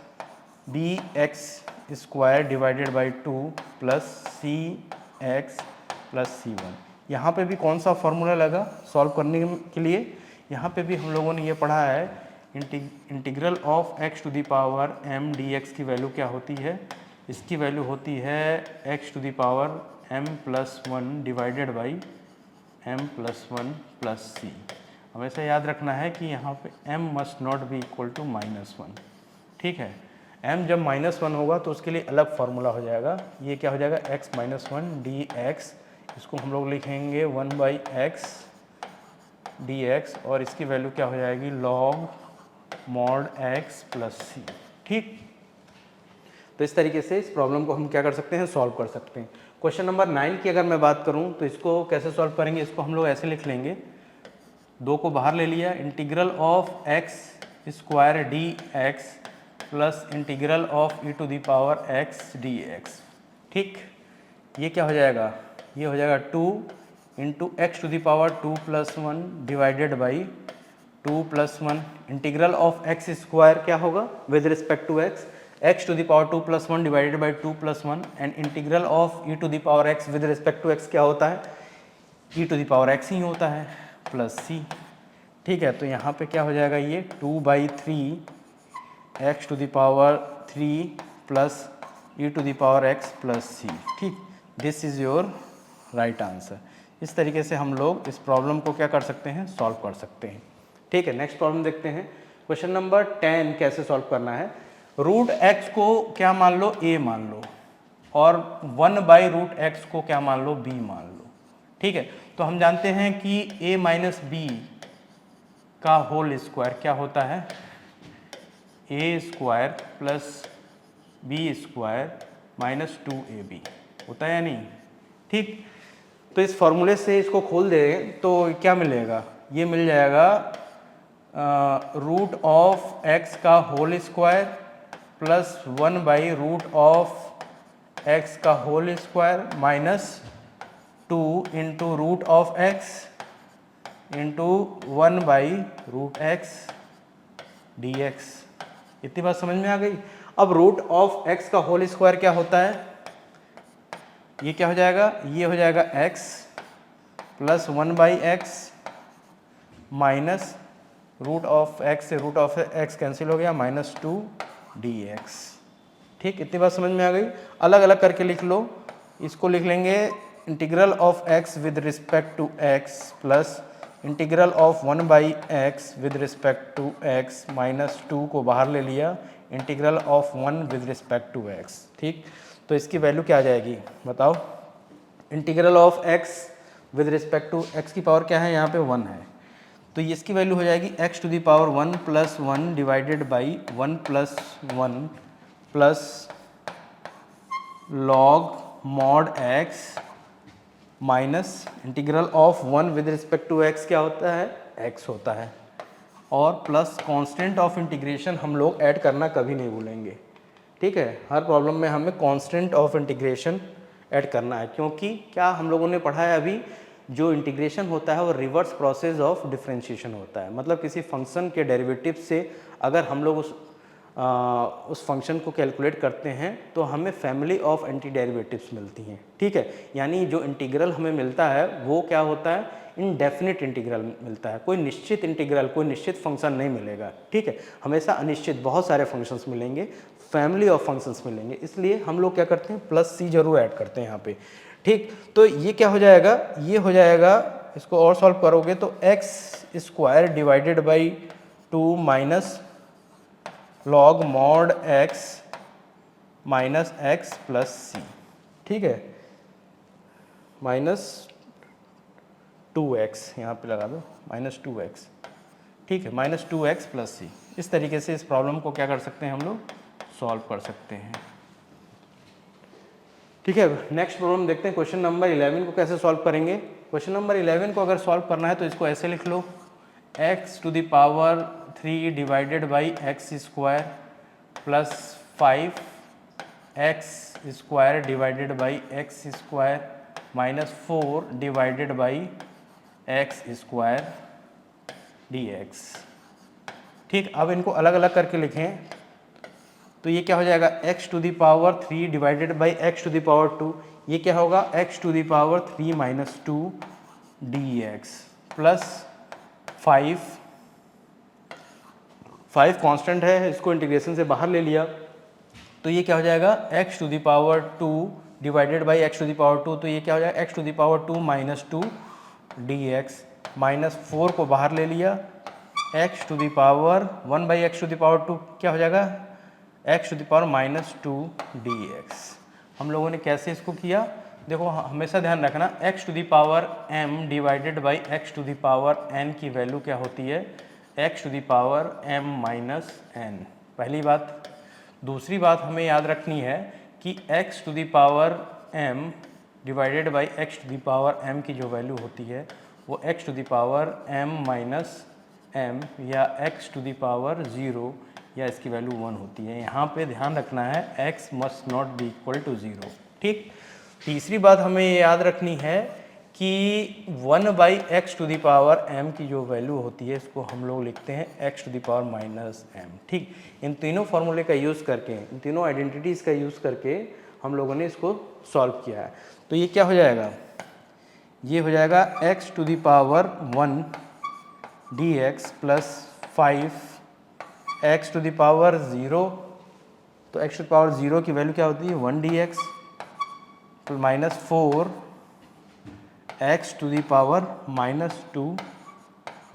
B X square divided by 2 plus C X plus C1। यहाँ पे भी कौन सा फॉर्मूला लगा सॉल्व करने के लिए, यहाँ पे भी हम लोगों ने ये पढ़ा है integral of x to the power m dx की वैल्यू क्या होती है, इसकी वैल्यू होती है x to the power m plus 1 divided by m plus 1 plus C. हमेशा याद रखना है कि यहाँ पे m must not be equal to -1। ठीक है, m जब -1 होगा तो उसके लिए अलग फार्मूला हो जाएगा, ये क्या हो जाएगा x माइनस 1 dx, इसको हम लोग लिखेंगे 1 बाई एक्स dx और इसकी वैल्यू क्या हो जाएगी log मॉड x प्लस सी। ठीक, तो इस तरीके से इस प्रॉब्लम को हम क्या कर सकते हैं, सॉल्व कर सकते हैं। क्वेश्चन नंबर 9 की अगर मैं बात करूं तो इसको कैसे सॉल्व करेंगे, इसको हम लोग ऐसे लिख लेंगे, 2 को बाहर ले लिया, integral of x square D x plus integral of e to the power x D x. ठीक, ये क्या हो जाएगा, ये हो जाएगा 2 into x to the power 2 plus 1 divided by 2 plus 1 integral of x square क्या होगा with respect to x, x to the power 2 plus 1 divided by 2 plus 1 and integral of e to the power x with respect to x क्या होता है, e to the power x ही होता है plus सी। ठीक है, तो यहाँ पे क्या हो जाएगा, ये 2/3 x to the power 3 plus E to the power X plus सी। ठीक, this is your right answer. इस तरीके से हम लोग इस प्रॉब्लम को क्या कर सकते हैं, सॉल्व कर सकते हैं। ठीक है, नेक्स्ट प्रॉब्लम देखते हैं। क्वेश्चन नंबर 10 कैसे सॉल्व करना है, रूट एक्स को क्या मान लो, a मान लो, और 1/√x को क्या मान लो, b मान लो। ठीक है, तो हम जानते हैं कि a माइनस बी का होल स्क्वायर क्या होता है, a square plus b square minus 2ab होता है या नहीं। ठीक, तो इस फॉर्मूले से इसको खोल दें तो क्या मिलेगा, ये मिल जाएगा रूट ऑफ एक्स का होल स्क्वायर प्लस 1/√x का whole square minus 2 into root of x into 1/√x dx। इतनी बात समझ में आ गई। अब रूट ऑफ एक्स का होल स्क्वायर क्या होता है, ये क्या हो जाएगा, ये हो जाएगा x plus 1/x minus root of x से रूट ऑफ एक्स कैंसिल हो गया माइनस 2 dx। ठीक, इतनी बात समझ में आ गई। अलग अलग करके लिख लो, इसको लिख लेंगे integral of x with respect to x plus integral of 1/x with respect to x minus 2 को बाहर ले लिया, integral of 1 with respect to x। ठीक, तो इसकी वैल्यू क्या आ जाएगी बताओ, integral of x with respect to x की पावर क्या है, यहाँ पे 1 है, तो इसकी वैल्यू हो जाएगी x to the power 1 plus 1 divided by 1 plus 1 plus log mod x minus integral of 1 with respect to x क्या होता है, x होता है, और प्लस कांस्टेंट ऑफ इंटीग्रेशन हम लोग ऐड करना कभी नहीं भूलेंगे। ठीक है, हर प्रॉब्लम में हमें कांस्टेंट ऑफ इंटीग्रेशन ऐड करना है, क्योंकि क्या हम लोगों ने पढ़ा है अभी, जो इंटीग्रेशन होता है वो रिवर्स प्रोसेस ऑफ डिफरेंशिएशन होता है। मतलब किसी फंक्शन के डेरिवेटिव से अगर हम लोग उस फंक्शन को कैलकुलेट करते हैं तो हमें फैमिली ऑफ एंटी डेरिवेटिव्स मिलती हैं। ठीक है, यानी जो इंटीग्रल हमें मिलता है वो क्या होता है, इनडेफिनिट इंटीग्रल मिलता है, कोई निश्चित इंटीग्रल, कोई निश्चित फंक्शन नहीं मिलेगा। ठीक है, हमेशा अनिश्चित बहुत सारे फंक्शंस मिलेंगे, फैमिली ऑफ फंक्शंस मिलेंगे, इसलिए हम लोग क्या करते हैं, प्लस सी जरूर ऐड करते हैं यहाँ पे। ठीक, तो ये क्या हो जाएगा, ये हो जाएगा, इसको और सॉल्व करोगे तो X square divided by 2 minus log mod x minus X plus सी। ठीक है, माइनस 2x यहाँ पे लगा दो, माइनस 2x। ठीक है, माइनस 2x प्लस सी। इस तरीके से इस प्रॉब्लम को क्या कर सकते हैं, हम लोग सॉल्व कर सकते हैं। ठीक है, नेक्स्ट प्रॉब्लम देखते हैं। क्वेश्चन नंबर 11 को कैसे सॉल्व करेंगे। क्वेश्चन नंबर 11 को अगर सॉल्व करना है तो इसको ऐसे लिख लो, x to the power 3 divided by x square plus 5x square divided by x square minus 4 divided by x square dx। ठीक, अब इनको अलग अलग करके लिखें तो ये क्या हो जाएगा, x to the power 3 divided by x to the power 2, ये क्या होगा x to the power 3 minus 2 dx plus 5 constant है, इसको इंटीग्रेशन से बाहर ले लिया तो ये क्या हो जाएगा x to the power 2 divided by x to the power 2, तो ये क्या हो जाएगा x to the power 2 minus 2 dx minus 4 को बाहर ले लिया, x to the power 1 by x to the power 2 क्या हो जाएगा x to the power minus 2 dx। हम लोगों ने कैसे इसको किया, देखो हमेशा ध्यान रखना x to the power m divided by x to the power n की वैल्यू क्या होती है, x to the power m minus n, पहली बात। दूसरी बात हमें याद रखनी है कि x to the power m divided by x to the power m की जो वैल्यू होती है वो x to the power m minus m या x टू द पावर 0 या इसकी वैल्यू 1 होती है। यहाँ पे ध्यान रखना है x must not be equal to 0। ठीक, तीसरी बात हमें ये याद रखनी है कि 1 by x to the power m की जो वैल्यू होती है इसको हम लोग लिखते हैं x to the power minus m। ठीक, इन तीनों फार्मूले का यूज़ करके, इन तीनों आइडेंटिटीज़ का यूज़ करके हम लोगों ने इसको सॉल्व किया है। तो ये क्या हो जाएगा, ये हो जाएगा x to the power 1 dx plus 5x to the power 0, तो x टू द पावर 0 की वैल्यू क्या होती है 1 dx तो minus 4 x to the power minus 2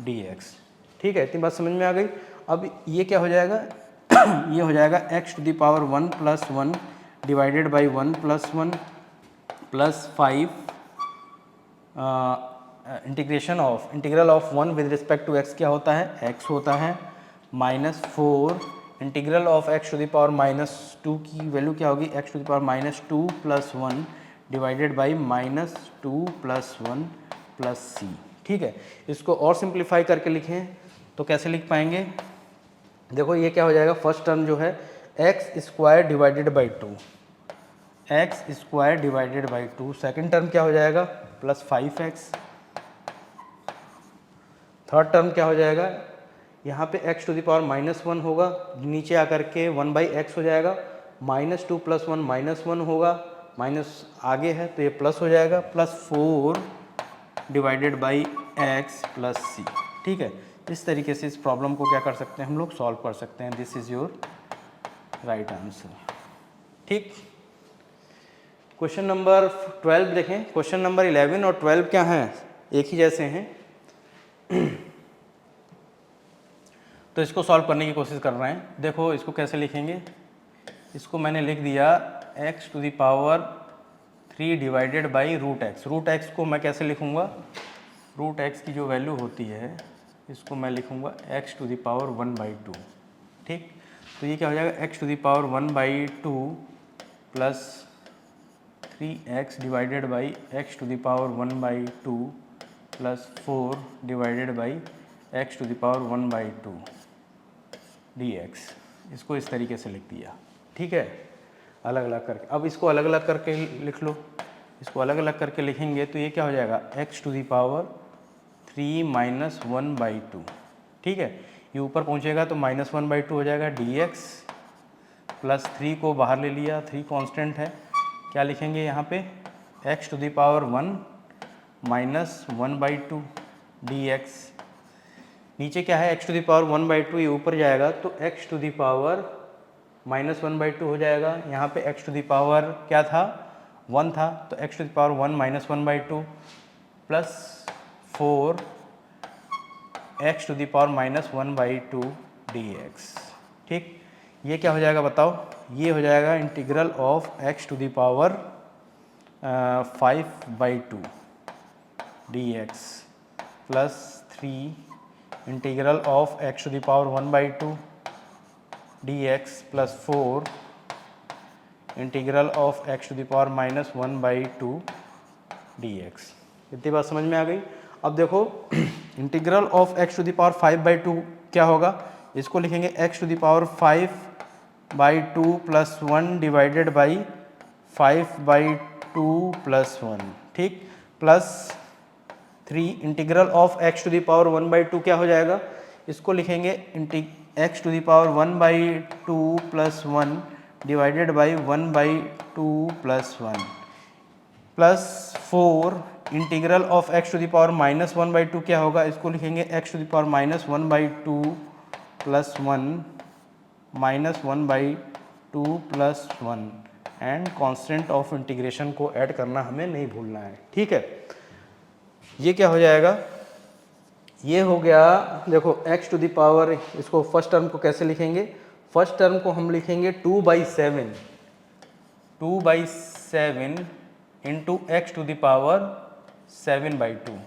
dx। ठीक है, इतनी बात समझ में आ गई। अब ये क्या हो जाएगा ये हो जाएगा x to the power 1 plus 1 divided by 1 plus 1 plus 5 integral of 1 with respect to x क्या होता है x होता है, minus 4 integral of x to the power minus 2 की वैल्यू क्या होगी x to the power minus 2 plus 1 divided by minus 2 plus 1 plus c। ठीक है, इसको और सिंप्लीफाई करके लिखें तो कैसे लिख पाएंगे, देखो ये क्या हो जाएगा, फर्स्ट टर्म जो है x square divided by 2, x square divided by 2, second term क्या हो जाएगा प्लस 5x, थर्ड टर्म क्या हो जाएगा, यहाँ पे x to the power minus 1 होगा, नीचे आकर के 1 बाई एक्स हो जाएगा, माइनस 2 प्लस 1 माइनस 1 होगा, माइनस आगे है तो ये प्लस हो जाएगा, plus 4 divided by x plus c। ठीक है, इस तरीके से इस प्रॉब्लम को क्या कर सकते हैं हम लोग सॉल्व कर सकते हैं। This is your right answer. ठीक, क्वेश्चन नंबर 12 देखें। क्वेश्चन नंबर 11 और 12 क्या हैं, एक ही जैसे हैं तो इसको सॉल्व करने की कोशिश कर रहे हैं। देखो इसको कैसे लिखेंगे, इसको मैंने लिख दिया x to the power 3 divided by root x. Root x को मैं कैसे लिखूँगा, रूट एक्स की जो वैल्यू होती है इसको मैं लिखूँगा x to the power 1 by 2। ठीक, तो ये क्या हो जाएगा x to the power 1 by 2 plus 3x divided by x to the power 1 by 2 plus 4 divided by x to the power 1 by 2 dx। इसको इस तरीके से लिख दिया। ठीक है, अलग अलग करके। अब इसको अलग अलग करके लिख लो, इसको अलग अलग करके लिखेंगे तो ये क्या हो जाएगा x टू द पावर 3 माइनस 1 बाई 2। ठीक है, ये ऊपर पहुँचेगा तो माइनस 1 बाई 2 हो जाएगा dx प्लस 3 को बाहर ले लिया, 3 कांस्टेंट है, क्या लिखेंगे यहाँ पे x to the power 1 minus 1 by 2 dx। नीचे क्या है x to the power 1 by 2, ये ऊपर जाएगा तो x to the power minus 1 by 2 हो जाएगा। यहाँ पे x टू द पावर क्या था 1 था तो x to the power 1 minus 1 by 2 plus 4 x to the power minus 1 by 2 dx। ठीक, ये क्या हो जाएगा बताओ, ये हो जाएगा integral of x to the power 5 by 2 dx plus 3 integral of x to the power 1 by 2 dx plus 4 integral of x to the power minus 1/2 dx। इतनी बात समझ में आ गई। अब देखो integral of x to the power 5/2 क्या होगा, इसको लिखेंगे x to the power 5/2 plus 1 divided by 5/2 plus 1, ठीक, plus 3 integral of x to the power 1/2 क्या हो जाएगा, इसको लिखेंगे x to the power 1/2 plus 1 divided by 1/2 plus 1 plus 4 integral of x to the power minus 1/2 क्या होगा, इसको लिखेंगे x to the power minus 1/2 plus 1 minus 1/2 plus 1 and constant of integration को ऐड करना हमें नहीं भूलना है, ठीक है। ये क्या हो जाएगा, ये हो गया, देखो x टू द पावर, इसको फर्स्ट टर्म को कैसे लिखेंगे, फर्स्ट टर्म को हम लिखेंगे 2/7 into x to the power 7/2।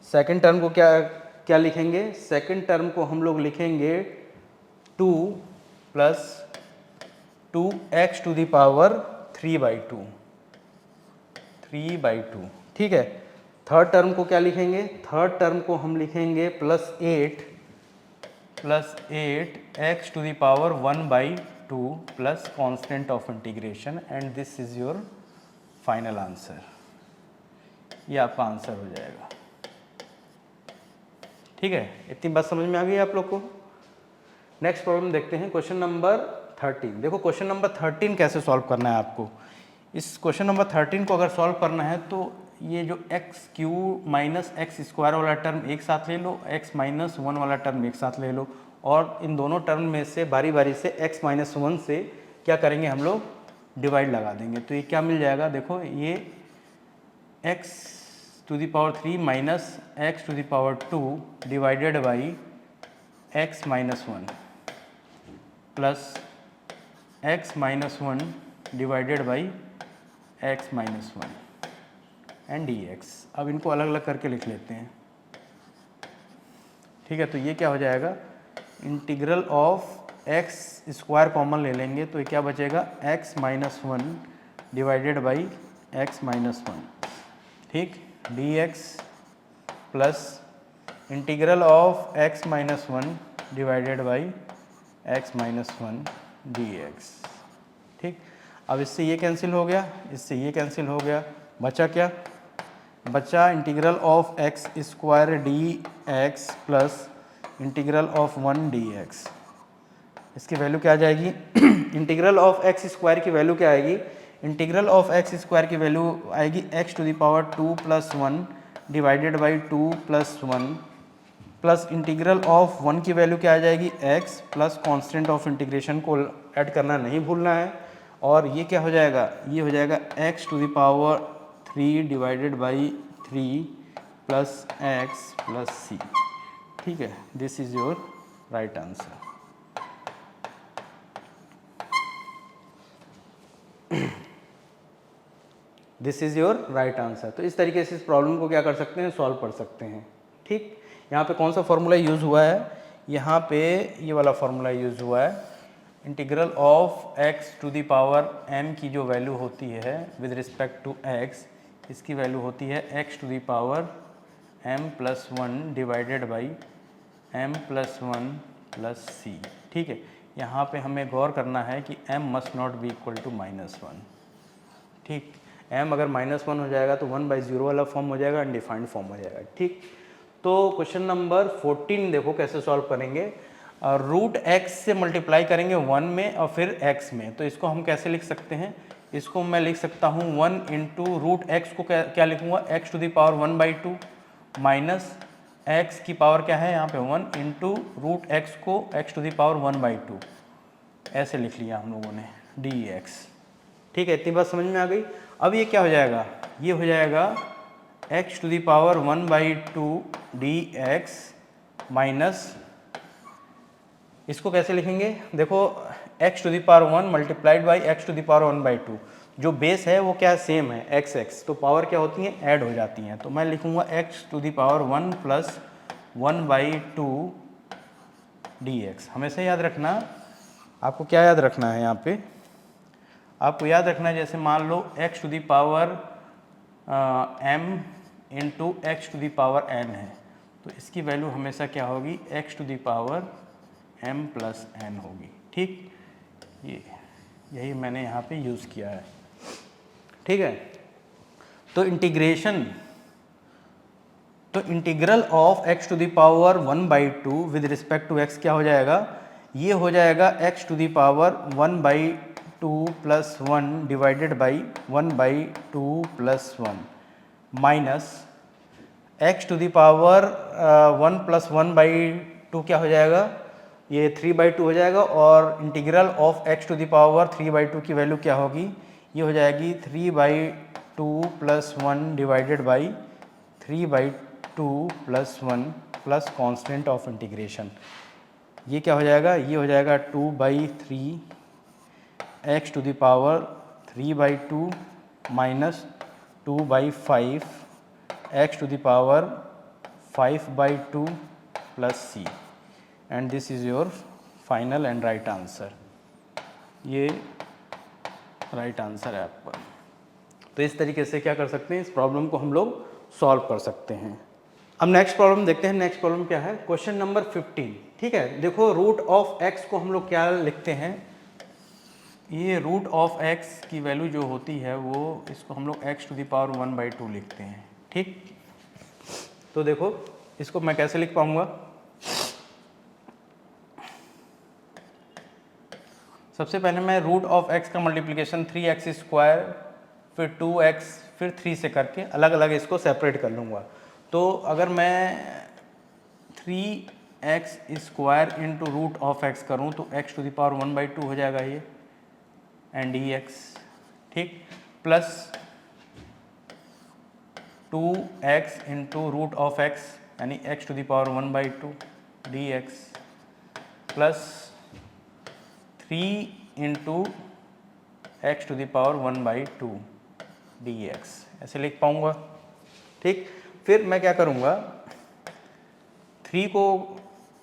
Second term को क्या लिखेंगे, सेकेंड टर्म को हम लोग लिखेंगे 2 plus 2x to the power 3/2, ठीक है। थर्ड टर्म को क्या लिखेंगे, थर्ड टर्म को हम लिखेंगे plus 8 x to the power 1/2 plus constant of integration and this is your final answer. ये आपका आंसर हो जाएगा, ठीक है। इतनी बात समझ में आ गई आप लोग को। नेक्स्ट प्रॉब्लम देखते हैं, क्वेश्चन नंबर 13। देखो क्वेश्चन नंबर 13 कैसे सॉल्व करना है आपको। इस क्वेश्चन नंबर 13 को अगर सॉल्व करना है तो ये जो x Q minus x square वाला टर्म एक साथ ले लो, x माइनस 1 वाला टर्म एक साथ ले लो, और इन दोनों टर्म में से बारी बारी से x माइनस 1 से क्या करेंगे हम लोग, डिवाइड लगा देंगे। तो ये क्या मिल जाएगा, देखो ये x to the power 3 minus x to the power 2 divided by x minus 1 plus x minus 1 divided by x minus 1 and dx। अब इनको अलग अलग करके लिख लेते हैं, ठीक है। तो ये क्या हो जाएगा, integral of x square common ले लेंगे तो ये क्या बचेगा, x minus 1 divided by x minus 1, ठीक, dx plus integral of x minus 1 divided by x minus 1 dx, ठीक। अब इससे ये कैंसिल हो गया, इससे ये कैंसिल हो गया, बचा क्या, बचा integral of x square D x plus integral of 1 dx। इसकी वैल्यू क्या आ जाएगी, इंटीग्रल ऑफ एक्स स्क्वायर की वैल्यू क्या आएगी, इंटीग्रल ऑफ एक्स स्क्वायर की वैल्यू आएगी x to the power 2 plus 1 divided by 2 plus 1 plus integral of 1 की वैल्यू क्या आ जाएगी, x plus constant of integration को ऐड करना नहीं भूलना है। और ये क्या हो जाएगा, ये हो जाएगा x to the power 3 divided by 3 plus x plus c, ठीक है। This is your right answer. This is your right answer. तो इस तरीके से इस प्रॉब्लम को क्या कर सकते हैं, सॉल्व कर सकते हैं, ठीक। यहाँ पे कौन सा फॉर्मूला यूज़ हुआ है, यहाँ पे ये वाला फॉर्मूला यूज़ हुआ है, integral of x to the power m की जो वैल्यू होती है विद रिस्पेक्ट टू x, इसकी वैल्यू होती है x to the power m plus 1 divided by m plus 1 plus c, ठीक है। यहाँ पे हमें गौर करना है कि m must not be equal to -1, ठीक। m अगर -1 हो जाएगा तो 1/0 वाला फॉर्म हो जाएगा, अनडिफाइंड फॉर्म हो जाएगा, ठीक। तो क्वेश्चन नंबर 14 देखो कैसे सॉल्व करेंगे। रूट x से मल्टीप्लाई करेंगे 1 में और फिर x में, तो इसको हम कैसे लिख सकते हैं, इसको मैं लिख सकता हूँ 1 इंटू रूट एक्स को क्या लिखूँगा, x to the power 1/2 minus x की पावर क्या है यहाँ पे 1 इंटू रूट एक्स को x टू द पावर 1/2 ऐसे लिख लिया हम लोगों ने dx, ठीक है। इतनी बात समझ में आ गई। अब ये क्या हो जाएगा, ये हो जाएगा x to the power 1/2 dx minus, इसको कैसे लिखेंगे, देखो x to the power 1 multiplied by x to the power 1/2, जो बेस है वो क्या सेम है x, तो पावर क्या होती है, ऐड हो जाती हैं। तो मैं लिखूंगा x to the power 1 plus 1/2 dx। हमेशा याद रखना, आपको क्या याद रखना है यहाँ पे, आपको याद रखना है, जैसे मान लो x to the power m into x to the power n है, तो इसकी वैल्यू हमेशा क्या होगी, x to the power m plus n होगी। ठीक, यही मैंने यहाँ पे यूज़ किया है। ठीक है, तो integral of x to the power 1/2 with respect to x क्या हो जाएगा, ये हो जाएगा x to the power 1/2 plus 1 divided by 1/2 plus 1 minus x to the power 1 plus 1/2 क्या हो जाएगा, ये 3/2 हो जाएगा, और integral of x to the power 3/2 की वैल्यू क्या होगी, ये हो जाएगी 3/2 plus 1 divided by 3/2 plus 1 plus constant of integration. ये क्या हो जाएगा, ये हो जाएगा 2/3 x to the power 3/2 minus 2/5 x to the power 5/2 plus c, and this is your final and right answer. ये राइट आंसर है आपका। तो इस तरीके से क्या कर सकते हैं, इस प्रॉब्लम को हम लोग सॉल्व कर सकते हैं। अब नेक्स्ट प्रॉब्लम देखते हैं। नेक्स्ट प्रॉब्लम क्या है, क्वेश्चन नंबर 15। ठीक है, देखो रूट ऑफ x को हम लोग क्या लिखते हैं, ये रूट ऑफ x की वैल्यू जो होती है वो, इसको हम लोग x टू द पावर 1/2 लिखते हैं। ठीक, तो देखो इसको मैं कैसे लिख पाऊंगा, सबसे पहले मैं रूट ऑफ x का मल्टीप्लिकेशन 3x² फिर 2x फिर 3 से करके अलग अलग इसको सेपरेट कर लूँगा। तो अगर मैं 3x² into root of x करूँ तो x टू द पावर 1/2 हो जाएगा ये, एंड dx। ठीक, plus 2x into root of x यानी x to the power 1/2 dx, plus 3 into x to the power 1/2 dx, ऐसे लिख पाऊंगा। ठीक, फिर मैं क्या करूंगा, 3 को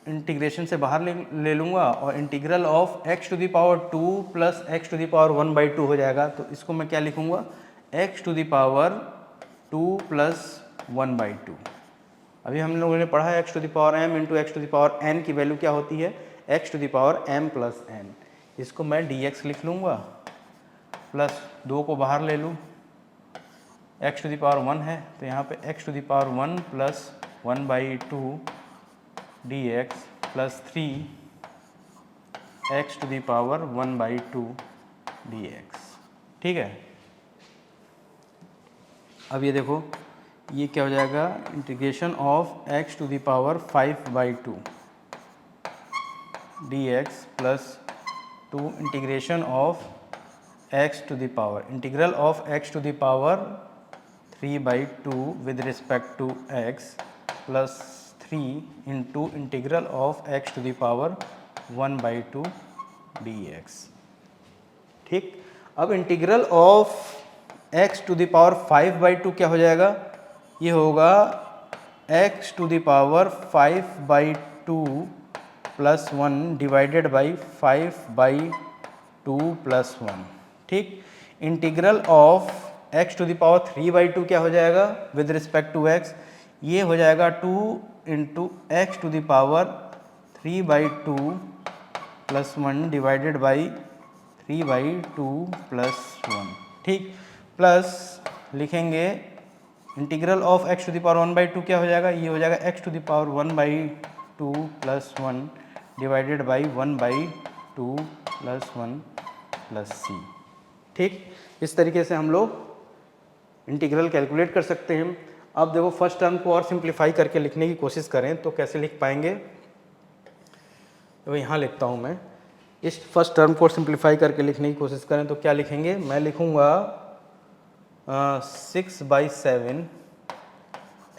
इंटीग्रेशन से बाहर ले लूँगा और integral of x to the power 2 plus x to the power 1/2 हो जाएगा। तो इसको मैं क्या लिखूँगा, x to the power 2 plus 1/2। अभी हम लोगों ने पढ़ा है x to the power m into x to the power n की वैल्यू क्या होती है, x to the power m plus n। इसको मैं dx लिख लूँगा, प्लस 2 को बाहर ले लूँ, x टू द पावर 1 है तो यहाँ पे x to the power 1 plus 1/2 dx plus 3 x to the power 1/2 dx। ठीक है, अब ये देखो ये क्या हो जाएगा, integration of x to the power 5/2 dx plus 2 integration of x to the power, integral of x to the power 3/2 with respect to x plus 3 into integral of x to the power 1/2 dx। ठीक, अब integral of x to the power 5/2 क्या हो जाएगा, ये होगा x to the power 5/2 plus 1 divided by 5/2 plus 1। ठीक, integral of x to the power 3/2 क्या हो जाएगा विद रिस्पेक्ट टू x, ये हो जाएगा 2 into x to the power 3/2 plus 1 divided by 3/2 plus 1। ठीक, प्लस लिखेंगे integral of x to the power 1/2 क्या हो जाएगा, ये हो जाएगा x to the power 1/2 plus 1 divided by 1/2 plus 1 plus c। ठीक, इस तरीके से हम लोग इंटीग्रल कैलकुलेट कर सकते हैं। अब देखो फर्स्ट टर्म को और सिंप्लीफाई करके लिखने की कोशिश करें तो कैसे लिख पाएंगे, तो यहाँ लिखता हूँ मैं, इस फर्स्ट टर्म को सिंप्लीफाई करके लिखने की कोशिश करें तो क्या लिखेंगे, मैं लिखूँगा 6/7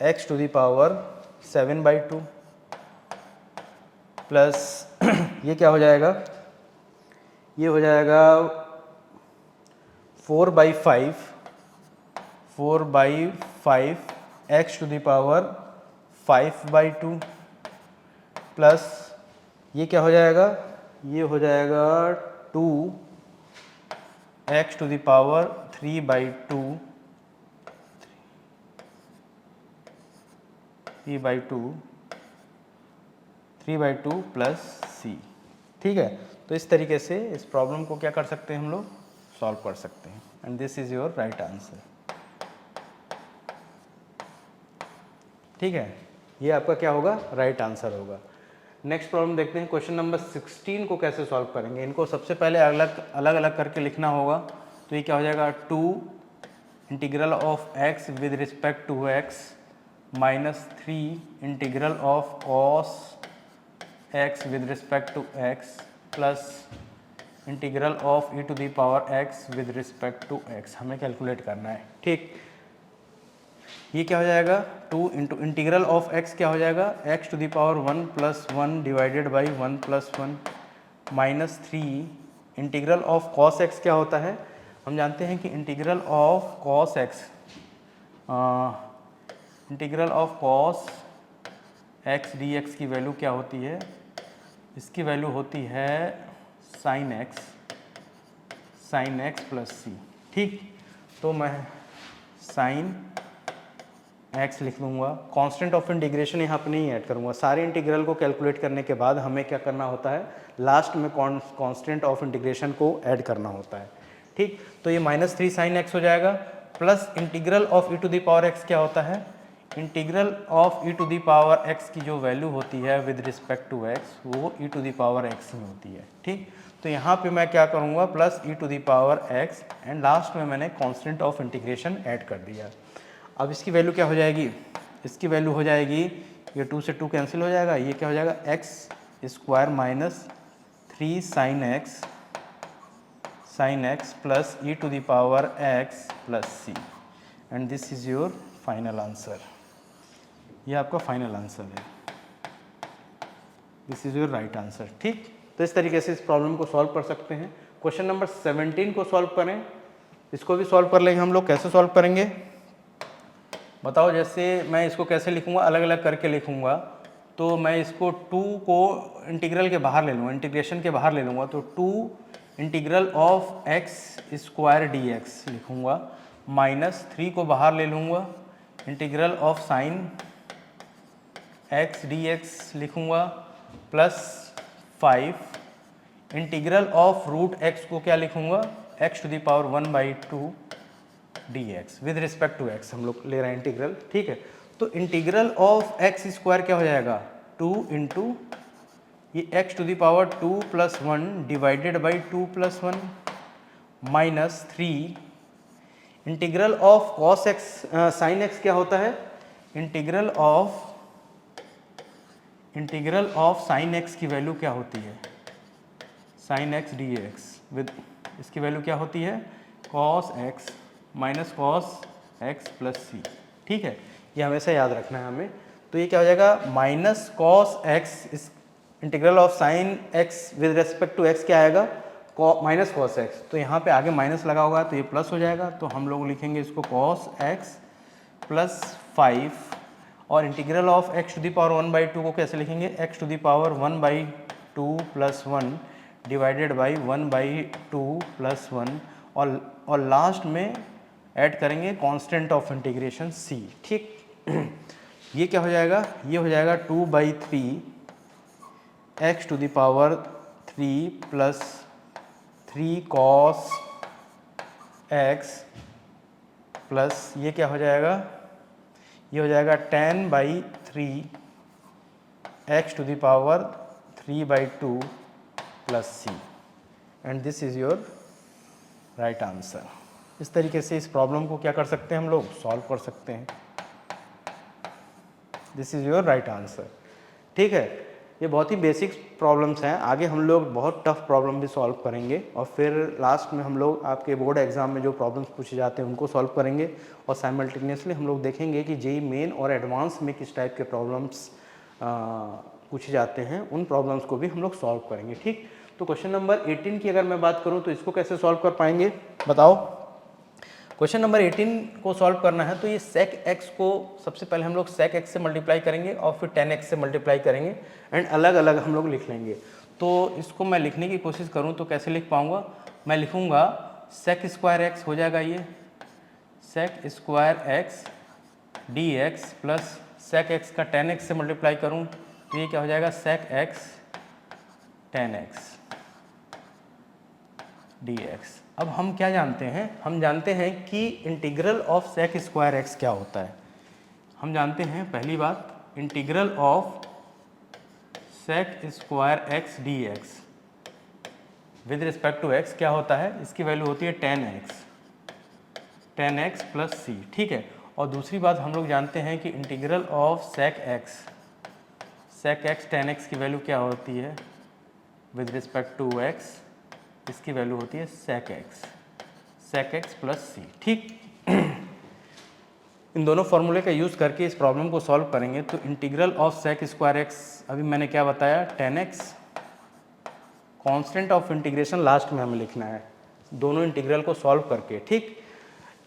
x to the power 7/2 plus ये क्या हो जाएगा, ये हो जाएगा 4/5 x to the power 5/2 plus ये क्या हो जाएगा, ये हो जाएगा 2 x to the power 3/2 plus सी। ठीक है, तो इस तरीके से इस प्रॉब्लम को क्या कर सकते हैं हम लोग, सॉल्व कर सकते हैं। And this is your right answer. ठीक है, ये आपका क्या होगा, राइट आंसर होगा। नेक्स्ट प्रॉब्लम देखते हैं, क्वेश्चन नंबर 16 को कैसे सॉल्व करेंगे। इनको सबसे पहले अलग अलग करके लिखना होगा। तो ये क्या हो जाएगा, 2 integral of x with respect to x minus 3 integral of cos x with respect to x plus integral of e to the power x with respect to x हमें कैलकुलेट करना है। ठीक, ये क्या हो जाएगा, 2 इंटू इंटीग्रल ऑफ x क्या हो जाएगा, x to the power 1 plus 1 divided by 1 plus 1 minus 3 integral of cos x क्या होता है, हम जानते हैं कि integral of cos x dx की वैल्यू क्या होती है, इसकी वैल्यू होती है sin x प्लस सी। ठीक, तो मैं sin x लिख लूँगा, कांस्टेंट ऑफ इंटीग्रेशन यहाँ पर नहीं ऐड करूँगा। सारे इंटीग्रल को कैलकुलेट करने के बाद हमें क्या करना होता है, लास्ट में कांस्टेंट ऑफ इंटीग्रेशन को ऐड करना होता है। ठीक, तो ये -3 sin x हो जाएगा plus integral of e to the power x क्या होता है, integral of e to the power x की जो वैल्यू होती है विद रिस्पेक्ट टू x वो e to the power x में होती है। ठीक, तो यहाँ पे मैं क्या करूँगा, plus e to the power x and last में मैंने कांस्टेंट ऑफ इंटीग्रेशन ऐड कर दिया। अब इसकी वैल्यू क्या हो जाएगी, इसकी वैल्यू हो जाएगी, ये 2 से 2 कैंसिल हो जाएगा, ये क्या हो जाएगा, x square minus 3 sin x plus e to the power x plus c. And this is your final answer. ये आपका फाइनल आंसर है, this is your right answer. ठीक, तो इस तरीके से इस प्रॉब्लम को सॉल्व कर सकते हैं। क्वेश्चन नंबर 17 को सॉल्व करें, इसको भी सॉल्व कर लेंगे हम लोग। कैसे सॉल्व करेंगे बताओ, जैसे मैं इसको कैसे लिखूंगा, अलग अलग करके लिखूंगा। तो मैं इसको 2 को इंटीग्रल के बाहर ले लूँगा, इंटीग्रेशन के बाहर ले लूँगा, तो 2 integral of x square dx लिखूँगा, माइनस 3 को बाहर ले लूँगा, integral of sine x dx लिखूँगा, plus 5 integral of root x को क्या लिखूँगा, x to the power 1/2 dx with respect to x हम लोग ले रहे हैं इंटीग्रल। ठीक है, तो इंटीग्रल ऑफ x स्क्वायर क्या हो जाएगा, 2 इंटू ये x to the power 2 plus 1 divided by 2 plus 1 minus 3 integral of cos x sin x क्या होता है, इंटीग्रल ऑफ sin x की वैल्यू क्या होती है, sin x dx विद इसकी वैल्यू क्या होती है, cos x minus cos X plus सी। ठीक है, ये हमेशा याद रखना है हमें। तो ये क्या हो जाएगा, माइनस कॉस एक्स, इस integral of sine x with respect to x क्या आएगा, माइनस कॉस एक्स। तो यहाँ पे आगे माइनस लगा होगा तो ये प्लस हो जाएगा, तो हम लोग लिखेंगे इसको कॉस एक्स प्लस 5 और integral of x to the power 1/2 को कैसे लिखेंगे, x to the power 1/2 plus 1 divided by 1/2 plus 1 और लास्ट में ऐड करेंगे कांस्टेंट ऑफ इंटीग्रेशन c। ठीक, ये क्या हो जाएगा, ये हो जाएगा 2/3 x to the power 3 plus 3 cos x plus ये क्या हो जाएगा, ये हो जाएगा 10/3 x to the power 3/2 plus c। And this is your right answer. इस तरीके से इस प्रॉब्लम को क्या कर सकते हैं हम लोग, सॉल्व कर सकते हैं। This is your right answer. ठीक है, ये बहुत ही बेसिक प्रॉब्लम्स हैं, आगे हम लोग बहुत टफ प्रॉब्लम भी सॉल्व करेंगे और फिर लास्ट में हम लोग आपके बोर्ड एग्जाम में जो प्रॉब्लम्स पूछे जाते हैं उनको सॉल्व करेंगे और साइमल्टेनियसली हम लोग देखेंगे कि जेईई मेन और एडवांस में किस टाइप के प्रॉब्लम्स पूछे जाते हैं, उन प्रॉब्लम्स को भी हम लोग सॉल्व करेंगे। ठीक, तो क्वेश्चन नंबर 18 की अगर मैं बात करूं तो इसको कैसे सॉल्व कर पाएंगे बताओ। क्वेश्चन नंबर 18 को सॉल्व करना है तो ये sec x को सबसे पहले हम लोग sec x से मल्टीप्लाई करेंगे और फिर tan x से मल्टीप्लाई करेंगे एंड अलग अलग हम लोग लिख लेंगे। तो इसको मैं लिखने की कोशिश करूं तो कैसे लिख पाऊंगा, मैं लिखूंगा सेक स्क्वायर एक्स हो जाएगा, ये sec square x D x plus sec x का टेन एक्स से मल्टीप्लाई करूँ तो ये क्या हो जाएगा, sec x tan x D x. अब हम क्या जानते हैं, हम जानते हैं कि integral of sec square x क्या होता है। हम जानते हैं पहली बात, integral of sec square x D x with respect to x क्या होता है, इसकी वैल्यू होती है टेन एक्स प्लस सी, ठीक है। और दूसरी बात हम लोग जानते हैं कि integral of sec x tan x की वैल्यू क्या होती है विद रिस्पेक्ट टू एक्स, इसकी वैल्यू होती है सेक एक्स प्लस सी, ठीक। इन दोनों फॉर्मूले का यूज़ करके इस प्रॉब्लम को सॉल्व करेंगे। तो integral of sec square x, अभी मैंने क्या बताया, tan x, constant of integration last में हमें लिखना है दोनों इंटीग्रल को सॉल्व करके, ठीक।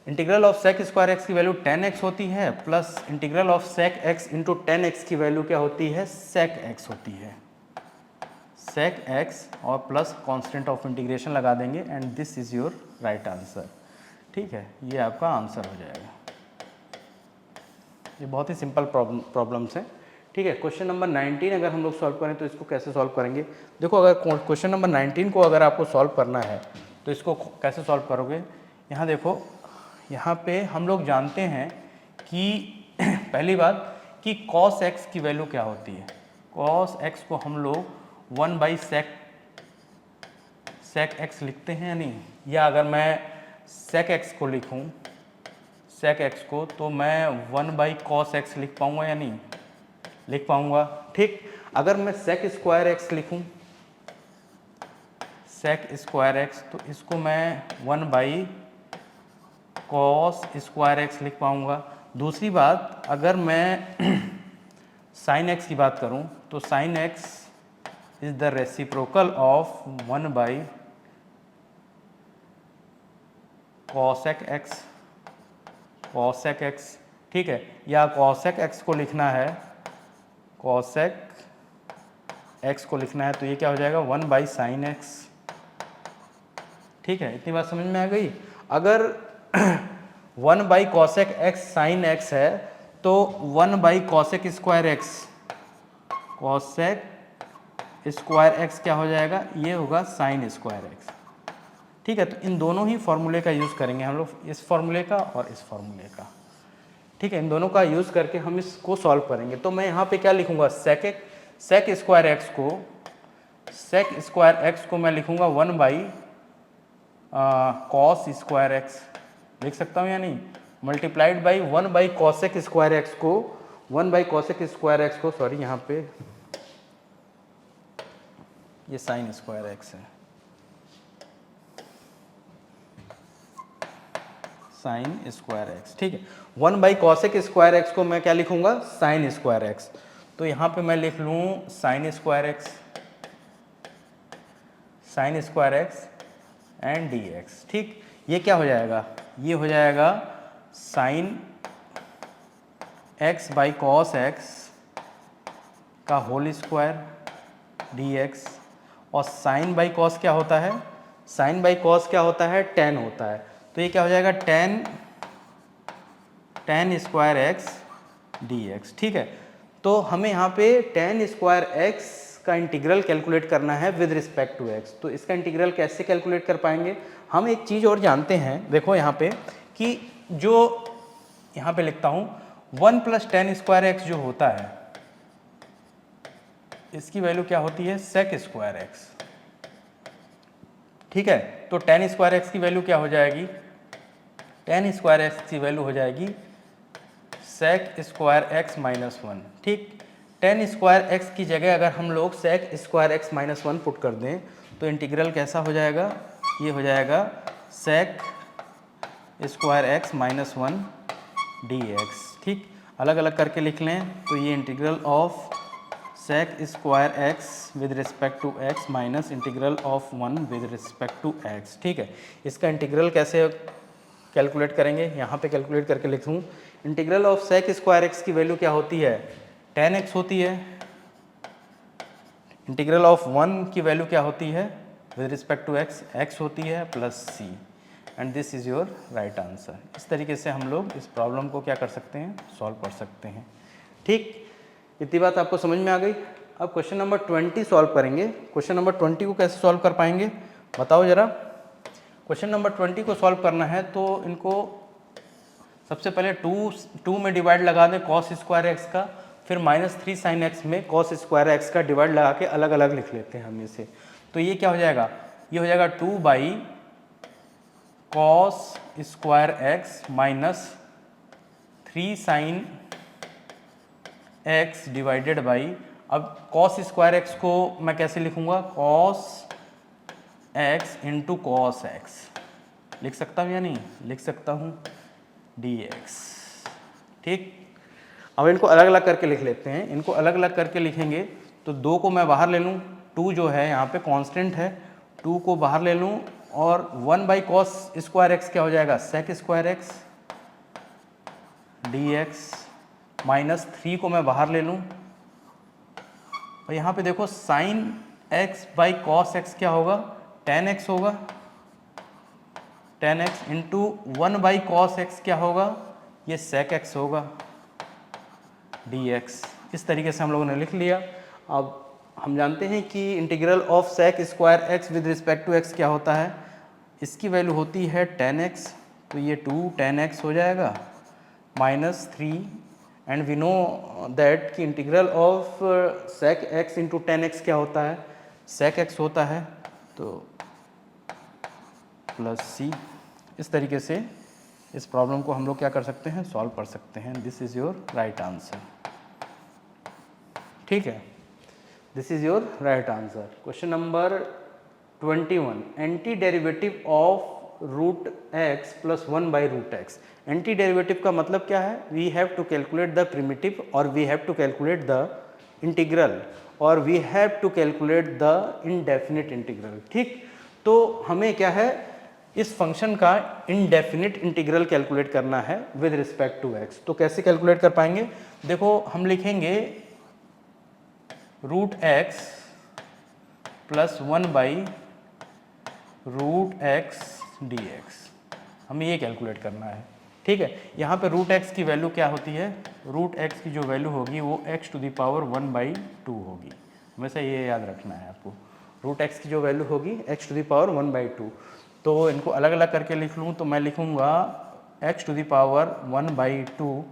Integral of sec square x की वैल्यू टेन एक्स होती है plus integral of sec x into tan x की वैल्यू क्या होती है, सेक एक्स होती है, सेक एक्स और प्लस कांस्टेंट ऑफ इंटीग्रेशन लगा देंगे and this is your right answer, ठीक है। ये आपका आंसर हो जाएगा। ये बहुत ही सिंपल प्रॉब्लम्स हैं, ठीक है। क्वेश्चन नंबर 19 अगर हम लोग सॉल्व करें तो इसको कैसे सॉल्व करेंगे, देखो अगर क्वेश्चन नंबर 19 को अगर आपको सॉल्व करना है तो इसको कैसे सॉल्व करोगे। यहाँ देखो, यहाँ पे हम लोग जानते हैं कि पहली बात कि cos x की वैल्यू क्या होती है। cos x को हम लोग 1 बाई सेक x लिखते हैं या नहीं, या अगर मैं सेक x को लिखूँ सेक x को तो मैं 1 बाई cos x लिख पाऊँगा या नहीं, लिख पाऊँगा, ठीक। अगर मैं सेक स्क्वायर x लिखूँ सेक स्क्वायर x तो इसको मैं 1 बाई cos स्क्वायर एक्स लिख पाऊँगा। दूसरी बात, अगर मैं साइन एक्स की बात करूँ तो sine x is the reciprocal of 1 by cosec x, ठीक है। या कॉसेक एक्स को लिखना है, कॉसेक एक्स को लिखना है तो ये क्या हो जाएगा, 1 बाई साइन एक्स, ठीक है। इतनी बात समझ में आ गई। अगर 1 by cosec x sine x है तो 1 by cosec square x, cosec square x क्या हो जाएगा, ये होगा साइन स्क्वायर एक्स, ठीक है। तो इन दोनों ही फॉर्मूले का यूज़ करेंगे हम लोग, इस फॉर्मूले का और इस फॉर्मूले का, ठीक है। इन दोनों का यूज़ करके हम इसको सॉल्व करेंगे। तो मैं यहाँ पे क्या लिखूँगा, सेक स्क्वायर एक्स को मैं लिखूँगा 1 बाई कॉस स्क्वायर एक्स, लिख सकता हूँ या नहीं, multiplied by 1 by cosec square x को, 1 बाई कॉसेक स्क्वायर एक्स को, सॉरी यहाँ पे ये साइन स्क्वायर एक्स है, साइन स्क्वायर एक्स, ठीक है। 1 बाई कॉसेक स्क्वायर एक्स को मैं क्या लिखूंगा, साइन स्क्वायर एक्स। तो यहाँ पे मैं लिख लूँ sine square x and D x, ठीक। ये क्या हो जाएगा, ये हो जाएगा sine x by cos x का होल स्क्वायर डी एक्स, और साइन बाई कॉस क्या होता है, साइन बाई कॉस क्या होता है, टेन होता है। तो ये क्या हो जाएगा, ten square x D x, ठीक है। तो हमें यहाँ पे टेन स्क्वायर एक्स का इंटीग्रल कैलकुलेट करना है विद रिस्पेक्ट टू एक्स। तो इसका इंटीग्रल कैसे कैलकुलेट कर पाएंगे, हम एक चीज़ और जानते हैं, देखो यहाँ पे कि जो यहाँ पे लिखता हूँ 1 प्लस टेन स्क्वायर एक्स जो होता है इसकी वैल्यू क्या होती है, सेक स्क्वायर एक्स, ठीक है। तो टेन स्क्वायर एक्स की वैल्यू क्या हो जाएगी, टेन स्क्वायर एक्स की वैल्यू हो जाएगी सेक स्क्वायर एक्स माइनस 1, ठीक। टेन स्क्वायर एक्स की जगह अगर हम लोग sec square x minus 1 put कर दें तो इंटीग्रल कैसा हो जाएगा, ये हो जाएगा sec square x minus 1 D x, ठीक। अलग अलग करके लिख लें तो ये integral of sec square x with respect to x minus integral of 1 with respect to x, ठीक है। इसका इंटीग्रल कैसे कैलकुलेट करेंगे, यहाँ पे कैलकुलेट करके लिखूँ, integral of sec square x की वैल्यू क्या होती है, टेन एक्स होती है। इंटीग्रल ऑफ 1 की वैल्यू क्या होती है with respect to x, x होती है plus c. And this is your right answer. इस तरीके से हम लोग इस प्रॉब्लम को क्या कर सकते हैं, सॉल्व कर सकते हैं। ठीक, इतनी बात आपको समझ में आ गई। अब क्वेश्चन नंबर 20 सॉल्व करेंगे। क्वेश्चन नंबर 20 को कैसे सॉल्व कर पाएंगे बताओ ज़रा। क्वेश्चन नंबर 20 को सॉल्व करना है तो इनको सबसे पहले 2 में डिवाइड लगा दें कॉस स्क्वायर एक्स का, फिर -3 साइन एक्स में कॉस स्क्वायर एक्स का डिवाइड लगा के अलग अलग लिख लेते हैं हम इसे। तो ये क्या हो जाएगा, ये हो जाएगा 2 by cos square x minus 3 sine x divided by, अब कॉस स्क्वायर एक्स को मैं कैसे लिखूंगा, cos x into cos x लिख सकता हूँ या नहीं, लिख सकता हूँ dx। ठीक, अब इनको अलग अलग करके लिख लेते हैं। इनको अलग अलग करके लिखेंगे तो 2 को मैं बाहर ले लूँ, 2 जो है यहाँ पे कांस्टेंट है, 2 को बाहर ले लूँ और 1 बाई कॉस स्क्वायर एक्स क्या हो जाएगा, sec square x dx, minus 3 को मैं बाहर ले लूँ और यहाँ पे देखो sine x by cos x क्या होगा, tan x होगा, tan x into 1 by cos x क्या होगा, ये sec x होगा dx। इस तरीके से हम लोगों ने लिख लिया। अब हम जानते हैं कि integral of sec square x with respect to x क्या होता है, इसकी वैल्यू होती है tan x, तो ये 2 tan x हो जाएगा -3, एंड वी नो दैट कि integral of sec x into tan x क्या होता है, sec x होता है, तो प्लस सी। इस तरीके से इस प्रॉब्लम को हम लोग क्या कर सकते हैं, सॉल्व कर सकते हैं। This is your right answer. ठीक है, this is your right answer. Question number 21, anti derivative of root x plus 1 by root X. Anti derivative का मतलब क्या है, we have to calculate the primitive और we have to calculate the integral और we have to calculate the indefinite integral. ठीक, तो हमें क्या है, इस फंक्शन का इनडेफिनिट इंटीग्रल कैलकुलेट करना है विद रिस्पेक्ट टू एक्स। तो कैसे कैलकुलेट कर पाएंगे, देखो हम लिखेंगे root x plus 1 by root x D x, हमें ये कैलकुलेट करना है। ठीक है, यहाँ पे रूट एक्स की वैल्यू क्या होती है, रूट एक्स की जो वैल्यू होगी वो एक्स टू द पावर 1/2 होगी, हमेशा ये याद रखना है आपको। रूट एक्स की जो वैल्यू होगी एक्स टू द पावर 1/2। तो इनको अलग अलग करके लिख लूँ तो मैं लिखूँगा x to the power 1/2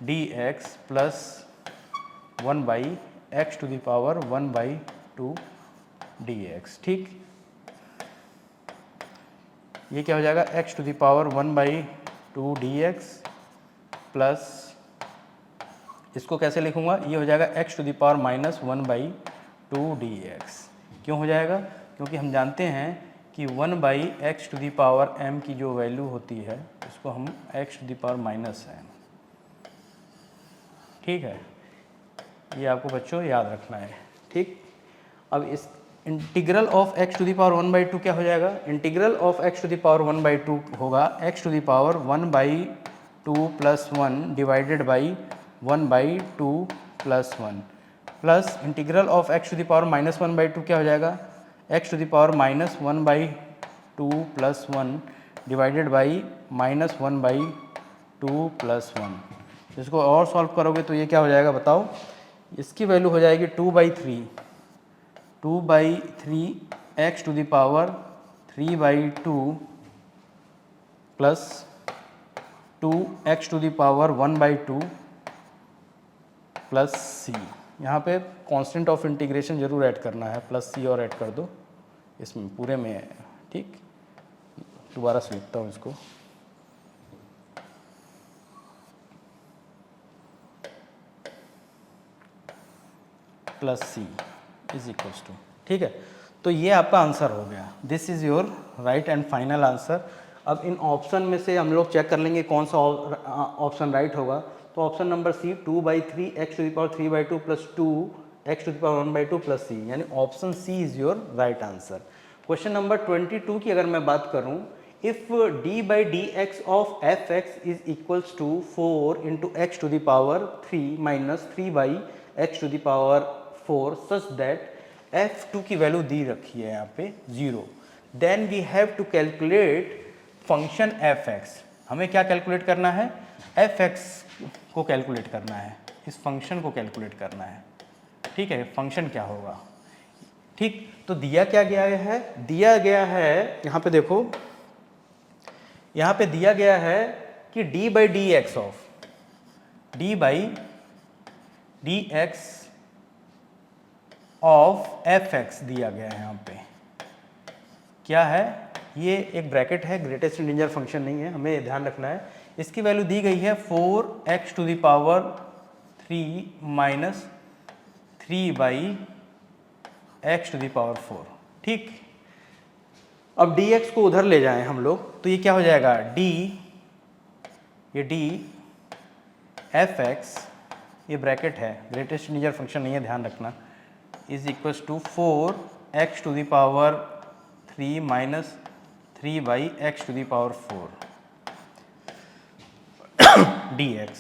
d x plus 1 by x to the power 1/2 d x. ठीक, ये क्या हो जाएगा, x to the power 1/2 d x plus, इसको कैसे लिखूंगा, ये हो जाएगा x to the power -1/2 d x. क्यों हो जाएगा, क्योंकि हम जानते हैं कि 1/x to the power m की जो वैल्यू होती है इसको हम x to the power -m। ठीक है, ये आपको बच्चों याद रखना है। ठीक, अब इस integral of x to the power 1/2 क्या हो जाएगा, integral of x to the power 1/2 होगा x to the power 1/2 plus 1 divided by 1/2 plus 1 plus integral of x to the power -1/2 क्या हो जाएगा, x to the power -1/2 plus 1 divided by -1/2 plus 1। इसको और solve करोगे तो ये क्या हो जाएगा बताओ, इसकी वैल्यू हो जाएगी 2/3 x to the power 3/2 plus 2x to the power 1/2 plus c। यहाँ पे कांस्टेंट ऑफ इंटीग्रेशन जरूर ऐड करना है, प्लस c और ऐड कर दो इसमें पूरे में। ठीक, दोबारा से लिखता हूँ इसको, plus c is equals to. ठीक है, तो ये आपका आंसर हो गया। This is your right and final answer. अब इन ऑप्शन में से हम लोग चेक कर लेंगे कौन सा ऑप्शन राइट होगा। तो option number C 2/3 x to the power 3/2 plus 2 x to the power 1/2 plus C, यानी option C is your right answer. Question number 22 की अगर मैं बात करूँ, if d/dx of f(x) is equals to 4 into x to the power 3 minus 3/x to the power 4 such that f2 की value दी रखी है यहाँ पे 0, then we have to calculate function f x, हमें क्या कैलकुलेट करना है, एफ एक्स को कैलकुलेट करना है, इस फंक्शन को कैलकुलेट करना है, ठीक है, फंक्शन क्या होगा, ठीक। तो दिया क्या गया है, दिया गया है यहाँ पे देखो, यहाँ पे दिया गया है कि D by d x of D by d x of F x दिया गया है। यहाँ पे क्या है, ये एक ब्रैकेट है, ग्रेटेस्ट इंटीजर फंक्शन नहीं है, हमें ध्यान रखना है। इसकी वैल्यू दी गई है 4x to the power 3 minus 3 by x to the power 4, ठीक। अब dx को उधर ले जाएं हम लोग, तो ये क्या हो जाएगा, ये d एफ एक्स, ये ब्रैकेट है, ग्रेटेस्ट इंटीजर फंक्शन नहीं है, ध्यान रखना, is equals to 4x to the power 3 minus 3 by x to the power 4 dx,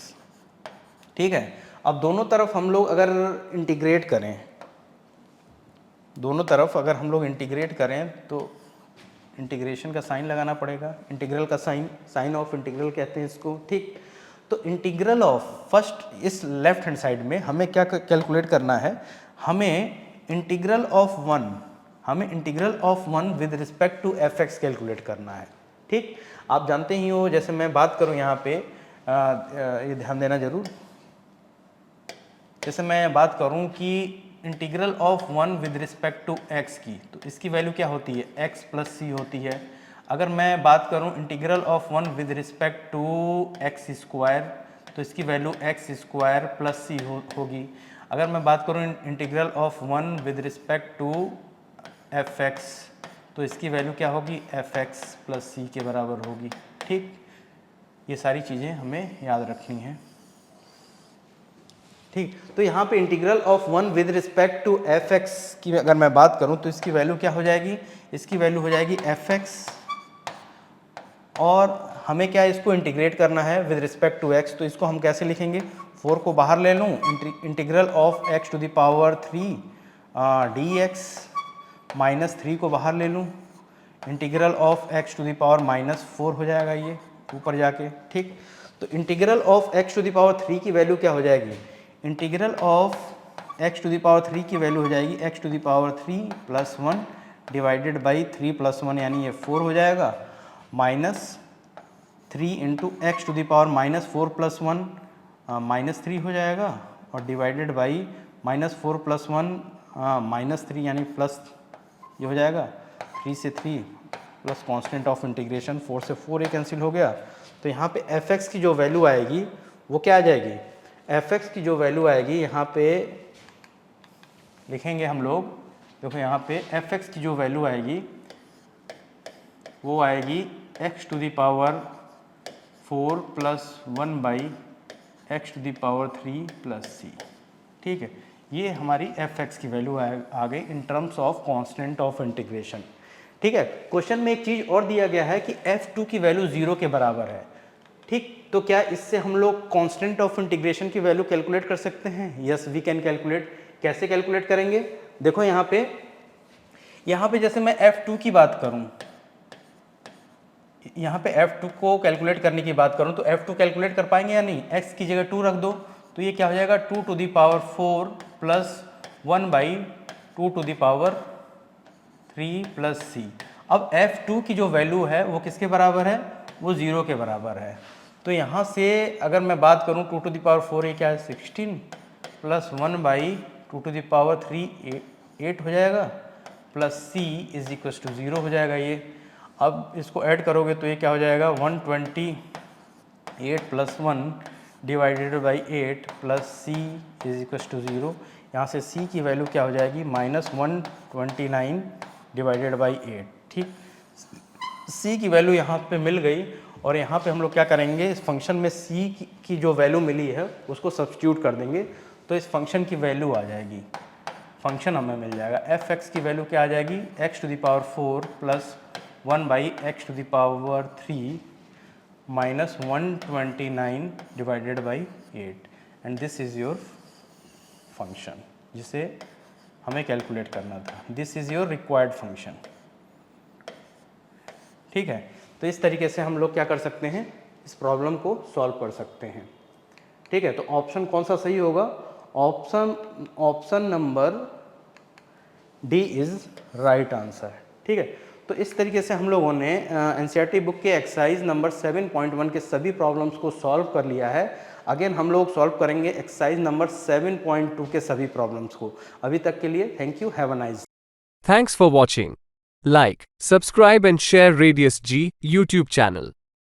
ठीक है। अब दोनों तरफ हम लोग अगर इंटीग्रेट करें, दोनों तरफ अगर हम लोग इंटीग्रेट करें तो इंटीग्रेशन का साइन लगाना पड़ेगा, इंटीग्रल का साइन, साइन ऑफ इंटीग्रल कहते हैं इसको, ठीक। तो इंटीग्रल ऑफ फर्स्ट इस लेफ्ट हैंड साइड में हमें क्या कैलकुलेट करना है, हमें integral of one with respect to f x calculate करना है, ठीक। आप जानते ही हो, जैसे मैं बात करूं यहाँ पे, ये ध्यान देना जरूर, जैसे मैं बात करूं कि integral of one with respect to x की, तो इसकी वैल्यू क्या होती है, एक्स प्लस सी होती है। अगर मैं बात करूं integral of one with respect to x square, तो इसकी value x square plus c होगी। अगर मैं बात करूं integral of one with respect to f x, तो इसकी वैल्यू क्या होगी, एफ एक्स प्लस सी के बराबर होगी, ठीक। ये सारी चीज़ें हमें याद रखनी है, ठीक। तो यहाँ पे integral of one with respect to f x की अगर मैं बात करूँ तो इसकी वैल्यू क्या हो जाएगी, इसकी वैल्यू हो जाएगी एफ एक्स, और हमें क्या इसको इंटीग्रेट करना है विद रिस्पेक्ट टू एक्स, तो इसको हम कैसे लिखेंगे, 4 को बाहर ले लूँ, integral of x to the power 3 d x, minus 3 को बाहर ले लूँ, integral of x to the power -4 हो जाएगा ये ऊपर जाके, ठीक। तो integral of x to the power 3 की वैल्यू क्या हो जाएगी, integral of x to the power 3 की वैल्यू हो जाएगी x to the power 3 plus 1 divided by 3 plus 1 यानी ये 4 हो जाएगा, minus 3 into x to the power -4 plus 1 -3 हो जाएगा, और डिवाइडेड बाई -4 प्लस 1 -3 यानी प्लस ये हो जाएगा 3 से 3 प्लस कांस्टेंट ऑफ इंटीग्रेशन 4 से 4 ये कैंसिल हो गया। तो यहाँ पे एफ एक्स की जो वैल्यू आएगी वो क्या आ जाएगी, एफ एक्स की जो वैल्यू आएगी यहाँ पे लिखेंगे हम लोग, देखो यहाँ पे एफ एक्स की जो वैल्यू आएगी वो आएगी x to the power 4 plus 1 by x to the power 3 plus सी, ठीक है। ये हमारी एफ एक्स की वैल्यू आ गई in terms of constant of integration, ठीक है। क्वेश्चन में एक चीज़ और दिया गया है कि f2 की वैल्यू 0 के बराबर है, ठीक। तो क्या इससे हम लोग कांस्टेंट ऑफ इंटीग्रेशन की वैल्यू कैलकुलेट कर सकते हैं, यस वी कैन कैलकुलेट। कैसे कैलकुलेट करेंगे, देखो यहाँ पे जैसे मैं f2 की बात करूँ, यहाँ पे f2 को कैलकुलेट करने की बात करूँ तो f2 कैलकुलेट कर पाएंगे या नहीं, x की जगह 2 रख दो, तो ये क्या हो जाएगा 2 to the power 4 plus 1 by 2 to the power 3 plus C. अब f2 की जो वैल्यू है वो किसके बराबर है, वो 0 के बराबर है। तो यहाँ से अगर मैं बात करूँ 2 टू द पावर 4 ये क्या है 16 plus 1 by 2 to the power 3 8 हो जाएगा, plus c is equal to 0 हो जाएगा ये। अब इसको ऐड करोगे तो ये क्या हो जाएगा 128 plus 1 divided by 8 plus c is equal to 0। यहाँ से c की वैल्यू क्या हो जाएगी -129 डिवाइडेड बाई 8, ठीक। c की वैल्यू यहाँ पे मिल गई, और यहाँ पे हम लोग क्या करेंगे, इस फंक्शन में c की जो वैल्यू मिली है उसको सब्स्टिट्यूट कर देंगे, तो इस फंक्शन की वैल्यू आ जाएगी, फंक्शन हमें मिल जाएगा। एफ एक्स की वैल्यू क्या आ जाएगी, x to the power 4 plus 1 by x to the power 3 minus 129 divided by 8, and this is your function जिसे हमें कैलकुलेट करना था। This is your required function, ठीक है। तो इस तरीके से हम लोग क्या कर सकते हैं, इस प्रॉब्लम को सॉल्व कर सकते हैं। ठीक है, तो ऑप्शन कौन सा सही होगा, option number D is right answer. ठीक है, तो इस तरीके से हम लोगों ने एनसीईआरटी बुक के एक्सरसाइज नंबर 7.1 के सभी प्रॉब्लम्स को सॉल्व कर लिया है। अगेन हम लोग सॉल्व करेंगे एक्सरसाइज नंबर 7.2 के सभी प्रॉब्लम्स को। अभी तक के लिए thank you, have a nice. Thanks for watching. Like, subscribe and share Radius G YouTube channel.